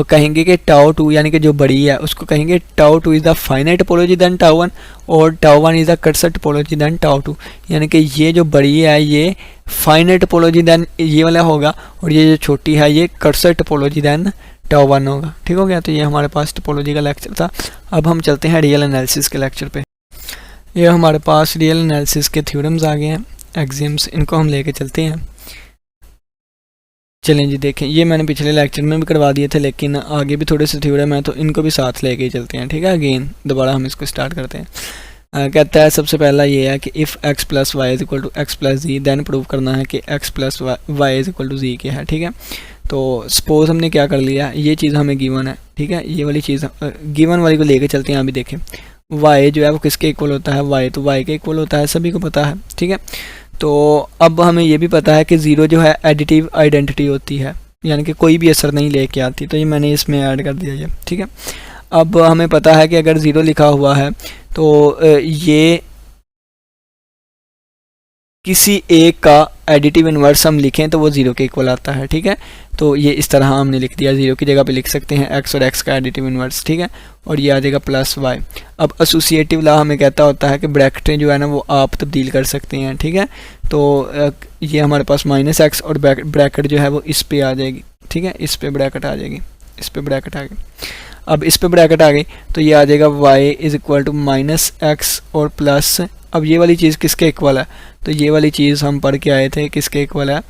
कहेंगे कि टाउ 2 यानी कि जो बड़ी है उसको कहेंगे tau 2 is the finer topology than tau 1, और tau 1 is the coarser topology than tau 2, यानी कि ये जो बड़ी है ये फाइनर टोपोलॉजी दैन ये वाला होगा, और ये जो छोटी है ये कर्सर टोपोलॉजी दैन टाउ 1 होगा, ठीक हो गया। तो ये हमारे पास टोपोलॉजी का लेक्चर था। अब हम चलते हैं रियल एनालिसिस के लेक्चर पे। ये हमारे पास रियल एनालिसिस के थ्योरम्स आ गए हैं, एक्सियम्स, इनको हम लेके चलते हैं। चलें जी, देखें ये मैंने पिछले लेक्चर में भी करवा दिए थे, लेकिन आगे भी थोड़े से थ्योरम है तो इनको भी साथ लेके ही चलते हैं, ठीक है। अगेन दोबारा हम इसको स्टार्ट करते हैं। कहता है सबसे पहला ये है कि if x plus Y is equal to x plus z, then prove करना है कि x plus Y is equal to z के है, ठीक है। तो सपोज हमने क्या कर लिया, ये चीज़ हमें गिवन है, ठीक है। ये वाली चीज़ गिवन वाली को लेके चलते हैं। अभी देखें y जो है वो किसके इक्वल होता है, y तो y के इक्वल होता है, सभी को पता है, ठीक है। तो अब हमें ये भी पता है कि ज़ीरो जो है एडिटिव आइडेंटिटी होती है, यानी कि कोई भी असर नहीं लेके आती, तो ये मैंने इसमें ऐड कर दिया ये, ठीक है। अब हमें पता है कि अगर ज़ीरो लिखा हुआ है तो ये किसी एक का एडिटिव इन्वर्स हम लिखें तो वो ज़ीरो के इक्वल आता है, ठीक है। तो ये इस तरह हमने लिख दिया, ज़ीरो की जगह पे लिख सकते हैं x और x का एडिटिव इन्वर्स, ठीक है, और ये आ जाएगा प्लस y। अब एसोसिएटिव लॉ हमें कहता होता है कि ब्रैकेटें जो है ना वो आप तब्दील कर सकते हैं, ठीक है। तो ये हमारे पास माइनस एक्स और ब्रैकेट जो है वो इस पे आ जाएगी, ठीक है, इस पे ब्रैकेट आ जाएगी, इस पे ब्रैकेट आ गई। अब इस पे ब्रैकेट आ गई तो ये आ जाएगा y is equal to minus X और प्लस, अब ये वाली चीज़ किसके इक्वल है, तो ये वाली चीज़ हम पढ़ के आए थे किसके इक्वल है,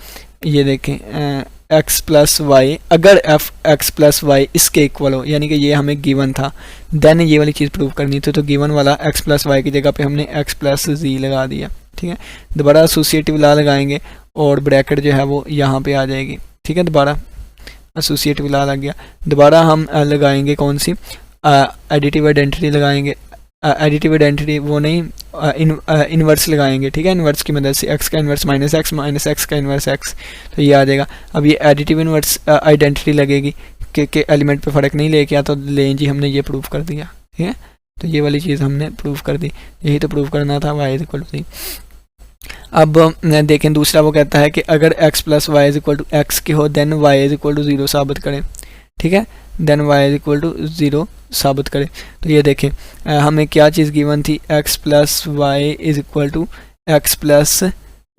ये देखें x प्लस वाई, अगर f x प्लस वाई इसके इक्वल हो, यानी कि ये हमें गिवन था, देन ये वाली चीज़ प्रूव करनी थी। तो गिवन वाला x प्लस वाई की जगह पे हमने x प्लस जी लगा दिया, ठीक है। दोबारा एसोसिएटिव लॉ लगाएंगे और ब्रैकेट जो है वो यहाँ पे आ जाएगी, ठीक है। दोबारा एसोसिएटिव लॉ लग गया, दोबारा हम लगाएंगे कौन सी एडिटिव आइडेंटिटी लगाएंगे, एडिटिव आइडेंटिटी वो नहीं इन्वर्स लगाएंगे, ठीक है। इन्वर्स की मदद से x का इन्वर्स माइनस x का इन्वर्स x, तो ये आ जाएगा। अब ये एडिटिव इन्वर्स आइडेंटिटी लगेगी कि एलिमेंट पे फ़र्क नहीं लेके आता, तो लें जी हमने ये प्रूव कर दिया, ठीक है। तो ये वाली चीज़ हमने प्रूव कर दी, यही तो प्रूव करना था, y is equal to z. अब देखें दूसरा वो कहता है कि अगर x plus Y is equal to x की हो then y is equal to zero साबित करें, ठीक है, then y is equal to zero साबित करें। तो ये देखें हमें क्या चीज़ गिवन थी, x plus Y is equal to x plus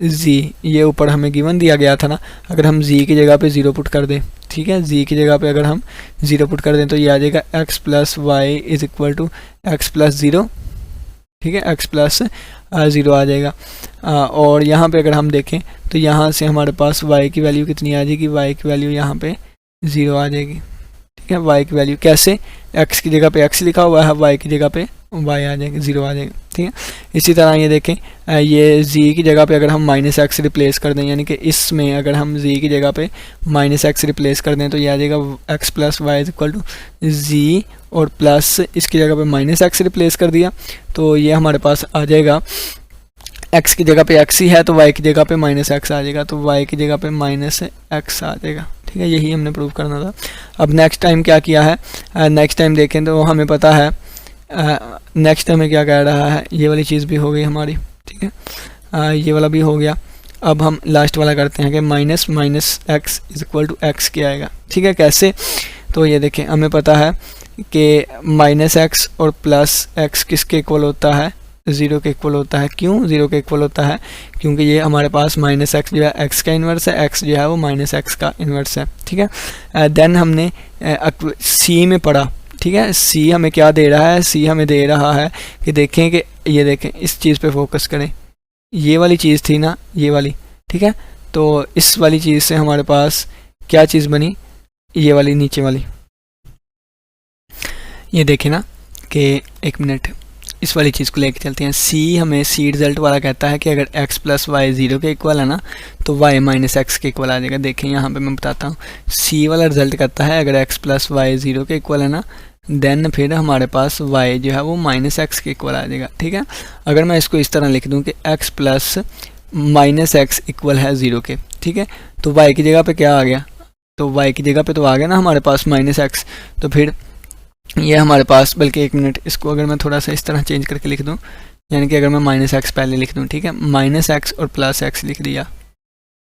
z, ये ऊपर हमें गिवन दिया गया था ना। अगर हम z की जगह पे ज़ीरो पुट कर दें, ठीक है, z की जगह पे अगर हम ज़ीरो पुट कर दें तो ये आ जाएगा x plus Y is equal to x plus zero, ठीक है, x प्लस ज़ीरो आ जाएगा। और यहाँ पे अगर हम देखें तो यहाँ से हमारे पास y की वैल्यू कितनी आ जाएगी, y की वैल्यू यहाँ पे ज़ीरो आ जाएगी, ठीक है। y की वैल्यू कैसे, x की जगह पे x लिखा हुआ है, y की जगह पे y आ जाएगी, ज़ीरो आ जाएगा, ठीक है। इसी तरह ये देखें ये z की जगह पे अगर हम माइनस एक्स रिप्लेस कर दें, यानी कि इसमें अगर हम z की जगह पे माइनस एक्स रिप्लेस कर दें तो ये आ जाएगा x plus Y is equal to z, और प्लस इसकी जगह पे माइनस एक्स रिप्लेस कर दिया तो ये हमारे पास आ जाएगा x की जगह पे x ही है तो y की जगह पे माइनस एक्स आ जाएगा, तो y की जगह पे माइनस एक्स आ जाएगा, ठीक है। यही हमने प्रूव करना था। अब नेक्स्ट टाइम क्या किया है, नेक्स्ट टाइम देखें तो हमें पता है नेक्स्ट हमें क्या कह रहा है, ये वाली चीज़ भी हो गई हमारी, ठीक है, ये वाला भी हो गया। अब हम लास्ट वाला करते हैं कि minus minus X is equal to X क्या आएगा, ठीक है। कैसे, तो ये देखें हमें पता है कि माइनस एक्स और प्लस एक्स किसके इक्वल होता है, ज़ीरो के इक्वल होता है। क्यों ज़ीरो के इक्वल होता है, क्योंकि ये हमारे पास माइनस एक्स जो है एक्स का इन्वर्स है, एक्स जो है वो माइनस एक्स का इन्वर्स है, ठीक है। देन हमने सी में पढ़ा, ठीक है, सी हमें क्या दे रहा है, सी हमें दे रहा है कि देखें कि ये देखें इस चीज़ पे फोकस करें, ये वाली चीज़ थी ना ये वाली, ठीक है। तो इस वाली चीज़ से हमारे पास क्या चीज़ बनी, ये वाली नीचे वाली, ये देखें ना कि एक मिनट इस वाली चीज़ को लेके चलते हैं। सी हमें सी रिजल्ट वाला कहता है कि अगर x प्लस वाई ज़ीरो के इक्वल है ना तो y माइनस एक्स के इक्वल आ जाएगा। देखें यहाँ पे मैं बताता हूँ, सी वाला रिजल्ट कहता है अगर x प्लस वाई ज़ीरो के इक्वल है ना देन फिर हमारे पास y जो है वो माइनस एक्स के इक्वल आ जाएगा, ठीक है। अगर मैं इसको इस तरह लिख दूं कि x plus minus x equal है 0 के, ठीक है, तो y की जगह पे क्या आ गया, तो y की जगह पे तो आ गया ना हमारे पास माइनस एक्स, तो फिर ये हमारे पास, बल्कि एक मिनट, इसको अगर मैं थोड़ा सा इस तरह चेंज करके लिख दूं, यानी कि अगर मैं माइनस एक्स पहले लिख दूं, ठीक है, माइनस एक्स और प्लस एक्स लिख दिया,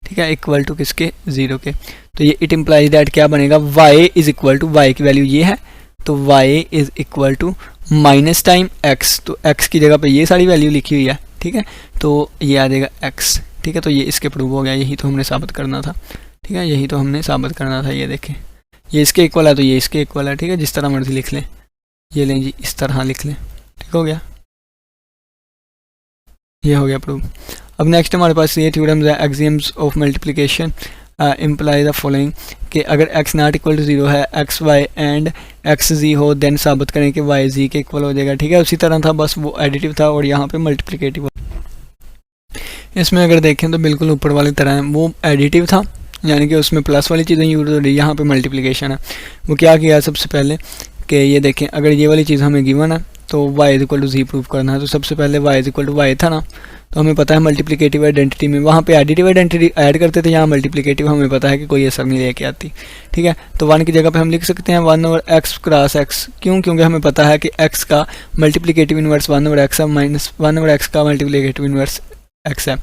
ठीक है, इक्वल टू किसके, 0 के, तो ये इट इम्प्लाइज दैट क्या बनेगा, y is equal to, y की वैल्यू ये है, तो y is equal to minus time x, तो x की जगह पे ये सारी वैल्यू लिखी हुई है, ठीक है, तो ये आ जाएगा x, ठीक है, तो ये इसके प्रूव हो गया, यही तो हमने साबित करना था, ठीक है, यही तो हमने साबित करना था। ये देखें, ये इसके इक्वल है तो ये इसके इक्वल है, ठीक है, जिस तरह मर्जी लिख लें, ये लें जी, इस तरह लिख लें, ठीक हो गया, ये हो गया प्रूव। अब नेक्स्ट हमारे पास ये थ्योरम्स है, axioms of multiplication imply the following, कि अगर x नॉट इक्वल टू 0 है, एक्स वाई एंड एक्स जी हो, देन साबित करें कि y जी के इक्वल हो जाएगा, ठीक है। उसी तरह था, बस वो एडिटिव था और यहाँ पे मल्टीप्लिकेटिव। इसमें अगर देखें तो बिल्कुल ऊपर वाली तरह है, वो एडिटिव था, यानी कि उसमें प्लस वाली चीज़ें यूज हो रही, यहाँ पे मल्टीप्लिकेशन है। वो क्या किया सबसे पहले कि ये देखें, अगर ये वाली चीज़ हमें गिवन है तो y is equal to G prove करना है, तो सबसे पहले y is equal to y था ना, तो हमें पता है मल्टीप्लिकेटिव आइडेंटिटी में वहाँ पे एडिटिव आइडेंटिटी ऐड करते थे, यहाँ मल्टीप्लिकेटिव हमें पता है कि कोई असर नहीं लेके आती, ठीक है। तो 1 की जगह पे हम लिख सकते हैं 1 ओवर एक्स क्रॉस एक्स, क्यों, क्योंकि हमें पता है कि x का मल्टीप्लिकेटिव इन्वर्स 1 ओवर एक्स है, माइनस 1 ओवर एक्स का मल्टीप्लिकेटिव इन्वर्स x है।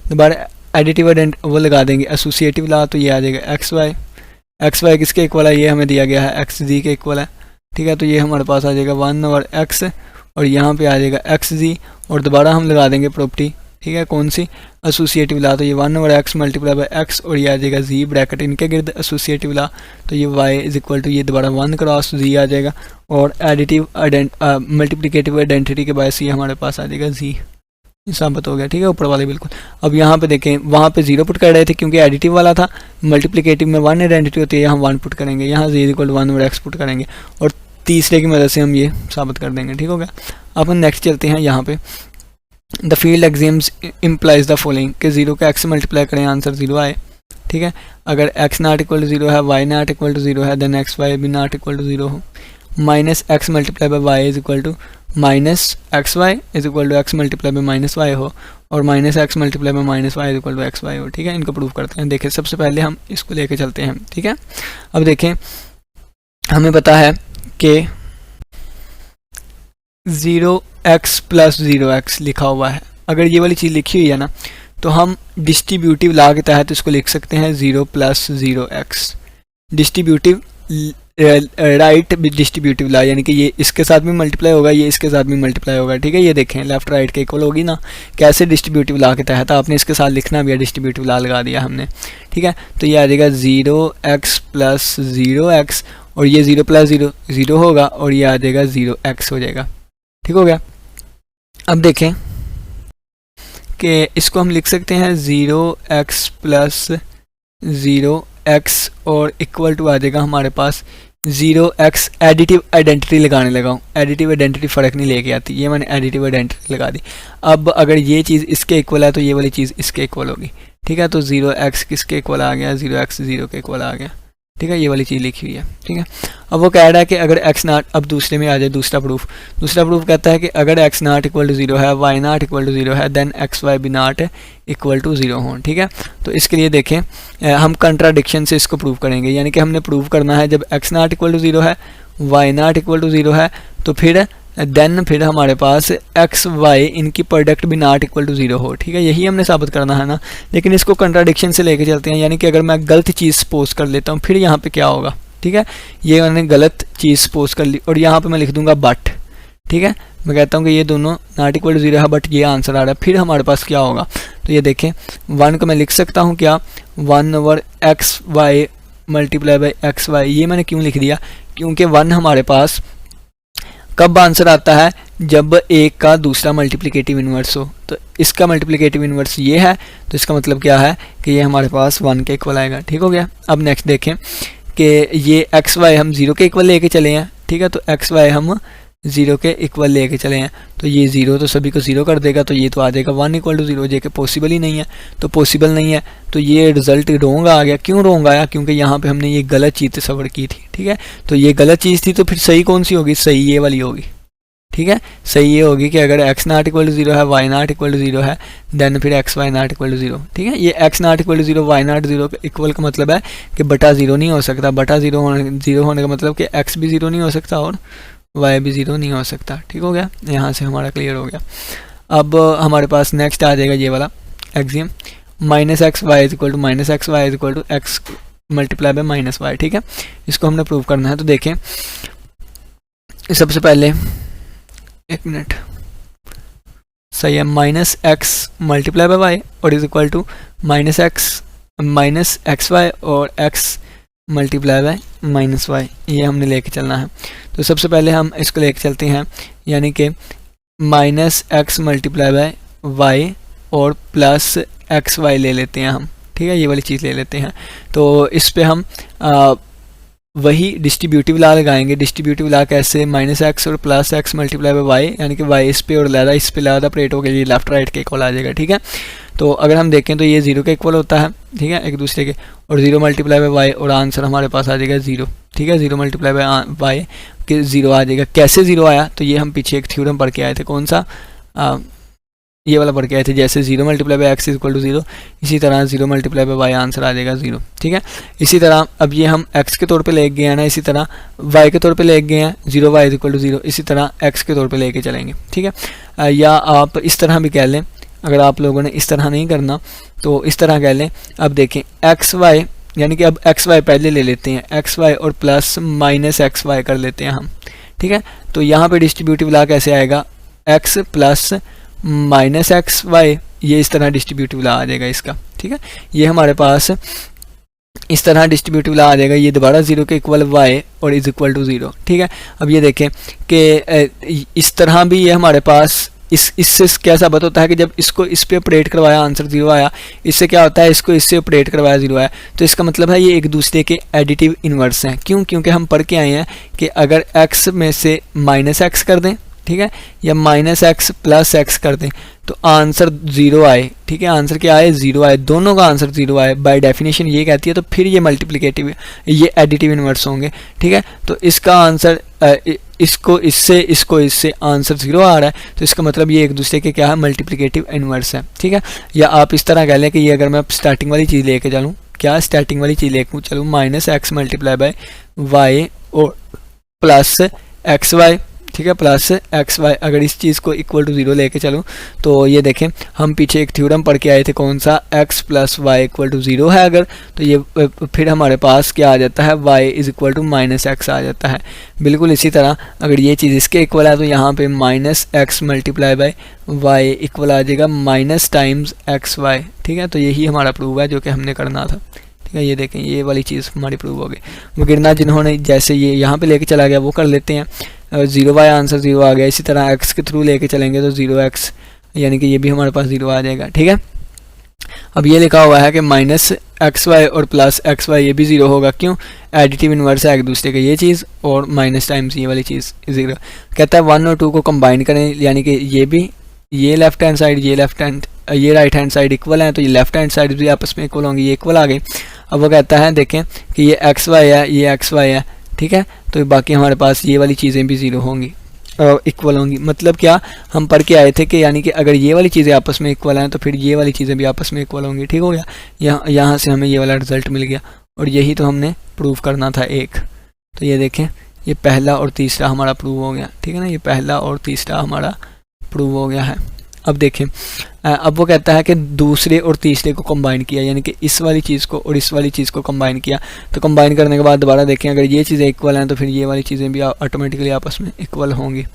दोबारा एडिटिव वो लगा देंगे एसोसिएटिव ला, तो ये आ जाएगा एक्स वाई किसके इक्वल है, ये हमें दिया गया है एक्स जी के इक्वल है, ठीक है, तो ये हमारे पास आ जाएगा 1 ओवर एक्स और यहाँ पे आ जाएगा एक्स जी, और दोबारा हम लगा देंगे प्रॉपर्टी, ठीक है, कौन सी, एसोसिएटिव ला, तो ये 1 over x multiply by x और ये आ जाएगा जी ब्रैकेट इनके गिर्द एसोसिएटिव ला, तो ये y इज इक्वल टू ये दोबारा 1 क्रॉस जी आ जाएगा, और एडिटिव मल्टीप्लिकेटिव आइडेंटिटी के बायस ये हमारे पास आ जाएगा जी, साबित हो गया, ठीक है, ऊपर वाले बिल्कुल। अब यहाँ पे देखें, वहाँ पे 0 पुट कर रहे थे क्योंकि एडिटिव वाला था, मल्टीप्लिकेटिव में 1 आइडेंटिटी होती है, यहाँ 1 पुट करेंगे, यहाँ z equal to 1 over X put करेंगे और तीसरे की मदद से हम ये साबित कर देंगे, ठीक हो गया। अब हम नेक्स्ट चलते हैं यहाँ पे, the field axioms implies the following, कि 0 का x से मल्टीप्लाई करें आंसर 0 आए, ठीक है। अगर x नॉट इक्वल टू 0 है, y नॉट इक्वल टू 0 है, देन एक्स वाई भी नॉट इक्वल टू 0 हो, minus X multiply by Y is equal to minus X Y is equal to X multiply by minus Y हो, और minus X multiply by minus Y is equal to X Y हो, ठीक है। इनको prove करते हैं। देखें, सबसे पहले हम इसको लेके चलते हैं, ठीक है। अब देखें, हमें पता है कि 0x प्लस 0x लिखा हुआ है, अगर ये वाली चीज़ लिखी हुई है ना, तो हम डिस्ट्रीब्यूटिव लॉ के तहत इसको लिख सकते हैं 0 plus 0x, distributive right distributive law, यानी कि ये इसके साथ भी मल्टीप्लाई होगा, ये इसके साथ भी मल्टीप्लाई होगा, ठीक है। ये देखें, लेफ्ट राइट के इक्वल होगी ना, कैसे डिस्ट्रीब्यूटिव लॉ के तहत आपने इसके साथ लिखना भी है, डिस्ट्रीब्यूटिव लॉ लगा दिया हमने, ठीक है। तो ये आ जाएगा 0x प्लस 0x, और ये 0 प्लस 0 0 होगा, और ये आ जाएगा 0x हो जाएगा, ठीक हो गया। अब देखें कि इसको हम लिख सकते हैं 0x प्लस 0x और इक्वल टू आ जाएगा हमारे पास 0x, एडिटिव आइडेंटिटी लगाने लगा हूँ, एडिटिव आइडेंटिटी फ़र्क नहीं लेके आती, ये मैंने एडिटिव आइडेंटिटी लगा दी। अब अगर ये चीज़ इसके इक्वल है तो ये वाली चीज़ इसके इक्वल होगी, ठीक है। तो 0x किसके इक्वल आ गया, 0x 0 के इक्वल आ गया, ठीक है, ये वाली चीज़ लिखी हुई है, ठीक है। अब वो कह रहा है कि अगर x नॉट, अब दूसरे में आ जाए दूसरा प्रूफ कहता है कि अगर x नॉट इक्वल टू 0 है, y नॉट इक्वल टू 0 है, देन एक्स वाई भी नॉट इक्वल टू 0 हो, ठीक है। तो इसके लिए देखें, हम कंट्राडिक्शन से इसको प्रूव करेंगे, यानी कि हमने प्रूव करना है जब x नॉट इक्वल टू 0 है, y नॉट इक्वल टू 0 है, तो फिर हमारे पास एक्स वाई इनकी प्रोडक्ट भी नॉट इक्वल टू 0 हो, ठीक है। यही हमने साबित करना है ना, लेकिन इसको कंट्राडिक्शन से लेके चलते हैं, यानी कि अगर मैं गलत चीज़ सपोज कर लेता हूँ, फिर यहाँ पे क्या होगा, ठीक है। ये मैंने गलत चीज़ सपोज कर ली और यहाँ पे मैं लिख दूंगा बट, ठीक है। मैं कहता हूँ कि ये दोनों नॉट इक्वल टू 0 है, बट ये आंसर आ रहा है, फिर हमारे पास क्या होगा। तो ये देखें, 1 को मैं लिख सकता हूँ क्या, 1 over X Y multiply by X Y, ये मैंने क्यों लिख दिया, क्योंकि 1 हमारे पास कब आंसर आता है, जब एक का दूसरा मल्टीप्लिकेटिव इन्वर्स हो। तो इसका मल्टीप्लिकेटिव इन्वर्स ये है, तो इसका मतलब क्या है कि ये हमारे पास 1 के इक्वल आएगा, ठीक हो गया। अब नेक्स्ट देखें कि ये एक्स वाई हम 0 के इक्वल लेके चले हैं, ठीक है। तो एक्स वाई हम ज़ीरो के इक्वल लेके चले हैं, तो ये ज़ीरो तो सभी को ज़ीरो कर देगा, तो ये तो आ जाएगा 1 = 0, जो कि पॉसिबल ही नहीं है। तो पॉसिबल नहीं है तो ये रिज़ल्ट रोंग आ गया। क्यों रोंग आया? क्योंकि यहाँ पे हमने ये गलत चीज़ तस्वर की थी, ठीक है। तो ये गलत चीज़ थी, तो फिर सही कौन सी होगी? सही ये वाली होगी, ठीक है। सही ये होगी कि अगर x ≠ = 0 है, y ≠ = 0 है, देन फिर x y ≠ = 0, ठीक है। ये x ≠ = 0, y ≠ 0 के इक्वल का मतलब है कि बटा 0 नहीं हो सकता। बटा 0 होने का मतलब कि x भी 0 नहीं हो सकता और y भी 0 नहीं हो सकता, ठीक हो गया। यहाँ से हमारा क्लियर हो गया। अब हमारे पास नेक्स्ट आ जाएगा ये वाला axiom, -x y = -x y = x multiply bye -y, ठीक है। इसको हमने प्रूव करना है। तो देखें, सबसे पहले एक मिनट, सही है, -x मल्टीप्लाई बाय वाई और इज इक्वल टू -xy और x मल्टीप्लाई बाय -y, ये हमने लेके चलना है। तो सबसे पहले हम इसको लेके चलते हैं, यानी कि -x मल्टीप्लाई बाय वाई और प्लस xy ले लेते हैं हम, ठीक है। ये वाली चीज़ ले लेते हैं। तो इस पे हम वही डिस्ट्रीब्यूटिव ला लगाएंगे। डिस्ट्रीब्यूटिव ला कैसे? -x और plus x multiply by Y, यानी कि y इस पे और ज़्यादा इस पे ज़्यादा परेट हो गया, ये लेफ्ट राइट के इक्वल आ जाएगा, ठीक है। तो अगर हम देखें तो ये 0 के इक्वल होता है, ठीक है, एक दूसरे के, और 0 मल्टीप्लाई बाय वाई और आंसर हमारे पास आ जाएगा 0, ठीक है। 0 मल्टीप्लाई बाय वाई के 0 आ जाएगा। कैसे 0 आया? तो ये हम पीछे एक थ्योरम पढ़ के आए थे, कौन सा? ये वाला पढ़ के आए थे। जैसे 0 मल्टीप्लाई बाय x = 0, इसी तरह 0 मल्टीप्लाई बाय y आंसर आ जाएगा 0, ठीक है। इसी तरह अब ये हम x के तौर पे ले गए हैं ना, इसी तरह y के तौर पे ले गए हैं 0y = 0, इसी तरह x के तौर पे लेके चलेंगे, ठीक है। या आप इस तरह भी कह लें, अगर आप लोगों ने इस तरह नहीं करना तो इस तरह कह लें। अब देखें xy, यानी कि अब xy पहले ले लेते हैं, xy और प्लस -xy कर लेते हैं हम, ठीक है। तो यहाँ पे डिस्ट्रीब्यूटिव ला कैसे आएगा? x प्लस -xy, ये इस तरह डिस्ट्रीब्यूटिव ला आ जाएगा इसका, ठीक है। ये हमारे पास इस तरह डिस्ट्रीब्यूटिव ला आ जाएगा। ये दोबारा 0 के इक्वल y और इज इक्वल टू 0, ठीक है। अब ये देखें कि इस तरह भी ये हमारे पास इससे क्या साबित होता है कि जब इसको इस पे ऑपरेट करवाया आंसर 0 आया, इससे क्या होता है? इसको इससे ऑपरेट करवाया 0 आया। तो इसका मतलब है ये एक दूसरे के एडिटिव इन्वर्स हैं। क्यों? क्योंकि हम पढ़ के आए हैं कि अगर x में से -x कर दें, ठीक है, या -x प्लस x कर दें तो आंसर 0 आए, ठीक है। आंसर क्या आए? 0 आए, दोनों का आंसर 0 आए, बाय डेफिनेशन ये कहती है। तो फिर ये मल्टीप्लिकेटिव, ये एडिटिव इन्वर्स होंगे, ठीक है। तो इसका आंसर इसको इससे आंसर 0 आ रहा है, तो इसका मतलब ये एक दूसरे के क्या है? मल्टीप्लिकेटिव इन्वर्स है, ठीक है। या आप इस तरह कह लें कि ये अगर मैं स्टार्टिंग वाली चीज़ लेके चलूँ, क्या स्टार्टिंग वाली चीज़ लेके चलूँ, -x मल्टीप्लाई बाय वाई और प्लस xy, ठीक है, प्लस xy, अगर इस चीज़ को इक्वल टू 0 लेके चलूँ तो ये देखें हम पीछे एक थ्योरम पढ़ के आए थे, कौन सा? x plus Y equal to 0 है अगर, तो ये फिर हमारे पास क्या आ जाता है? y is equal to -x आ जाता है। बिल्कुल इसी तरह अगर ये चीज़ इसके इक्वल है तो यहाँ पे -x multiply by y equal आ जाएगा माइनस टाइम्स xy, ठीक है। तो यही हमारा प्रूव है जो कि हमने करना था, ठीक है। ये देखें ये वाली चीज़ हमारी प्रूव हो गई। वगैरह जिन्होंने जैसे ये यहाँ पे लेके चला गया वो कर लेते हैं। 0y आंसर 0 आ गया। इसी तरह x के थ्रू लेके चलेंगे तो 0x, यानी कि ये भी हमारे पास 0 आ जाएगा, ठीक है। अब ये लिखा हुआ है कि -xy और प्लस xy ये भी 0 होगा। क्यों? एडिटिव इन्वर्स है एक दूसरे का ये चीज़, और माइनस टाइम्स ये वाली चीज़ 0। कहता है 1 और 2 को कंबाइन करें, यानी कि ये भी, ये लेफ्ट हैंड साइड, ये राइट हैंड साइड इक्वल है, तो ये लेफ्ट हैंड साइड भी आपस में इक्वल होंगी, ये इक्वल आ गई। अब वो कहता है देखें कि ये xy है, ये xy है, ठीक है। तो बाकी हमारे पास ये वाली चीज़ें भी 0 होंगी, इक्वल होंगी। मतलब क्या? हम पढ़ के आए थे कि यानी कि अगर ये वाली चीज़ें आपस में इक्वल हैं तो फिर ये वाली चीज़ें भी आपस में इक्वल होंगी, ठीक हो गया। यहाँ से हमें ये वाला रिजल्ट मिल गया, और यही तो हमने प्रूव करना था एक। तो ये देखें ये पहला और तीसरा हमारा प्रूव हो गया, ठीक है ना। ये पहला और तीसरा हमारा प्रूव हो गया है। अब देखें, अब वो कहता है कि दूसरे और तीसरे को कंबाइन किया, यानी कि इस वाली चीज़ को और इस वाली चीज़ को कंबाइन किया। तो कंबाइन करने के बाद दोबारा देखें अगर ये चीज़ें इक्वल हैं तो फिर ये वाली चीज़ें भी ऑटोमेटिकली आपस में इक्वल होंगी।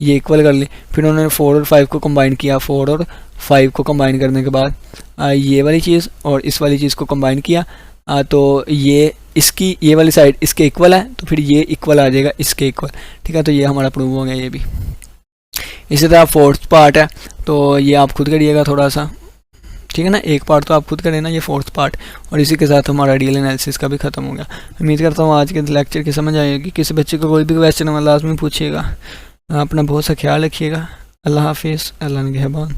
ये इक्वल कर ली, फिर उन्होंने 4 और 5 को कंबाइन किया। 4 और 5 को कंबाइन करने के बाद ये वाली चीज़ और इस वाली चीज़ को कंबाइन किया, तो ये इसकी ये वाली साइड इसके इक्वल है, तो फिर ये इक्वल आ जाएगा इसके इक्वल, ठीक है। तो ये हमारा प्रूव हो गया ये भी। इसी तरह फोर्थ पार्ट है, तो ये आप खुद करिएगा थोड़ा सा, ठीक है ना। एक पार्ट तो आप खुद करें ना, ये फोर्थ पार्ट, और इसी के साथ हमारा रियल एनालिसिस का भी ख़त्म हो गया। उम्मीद करता हूँ आज के लेक्चर की समझ आएगी। किसी बच्चे को कोई भी क्वेश्चन हो लाजमी पूछिएगा। अपना बहुत सा ख्याल रखिएगा। अल्लाह हाफिज़, अल्लाह निगहबान।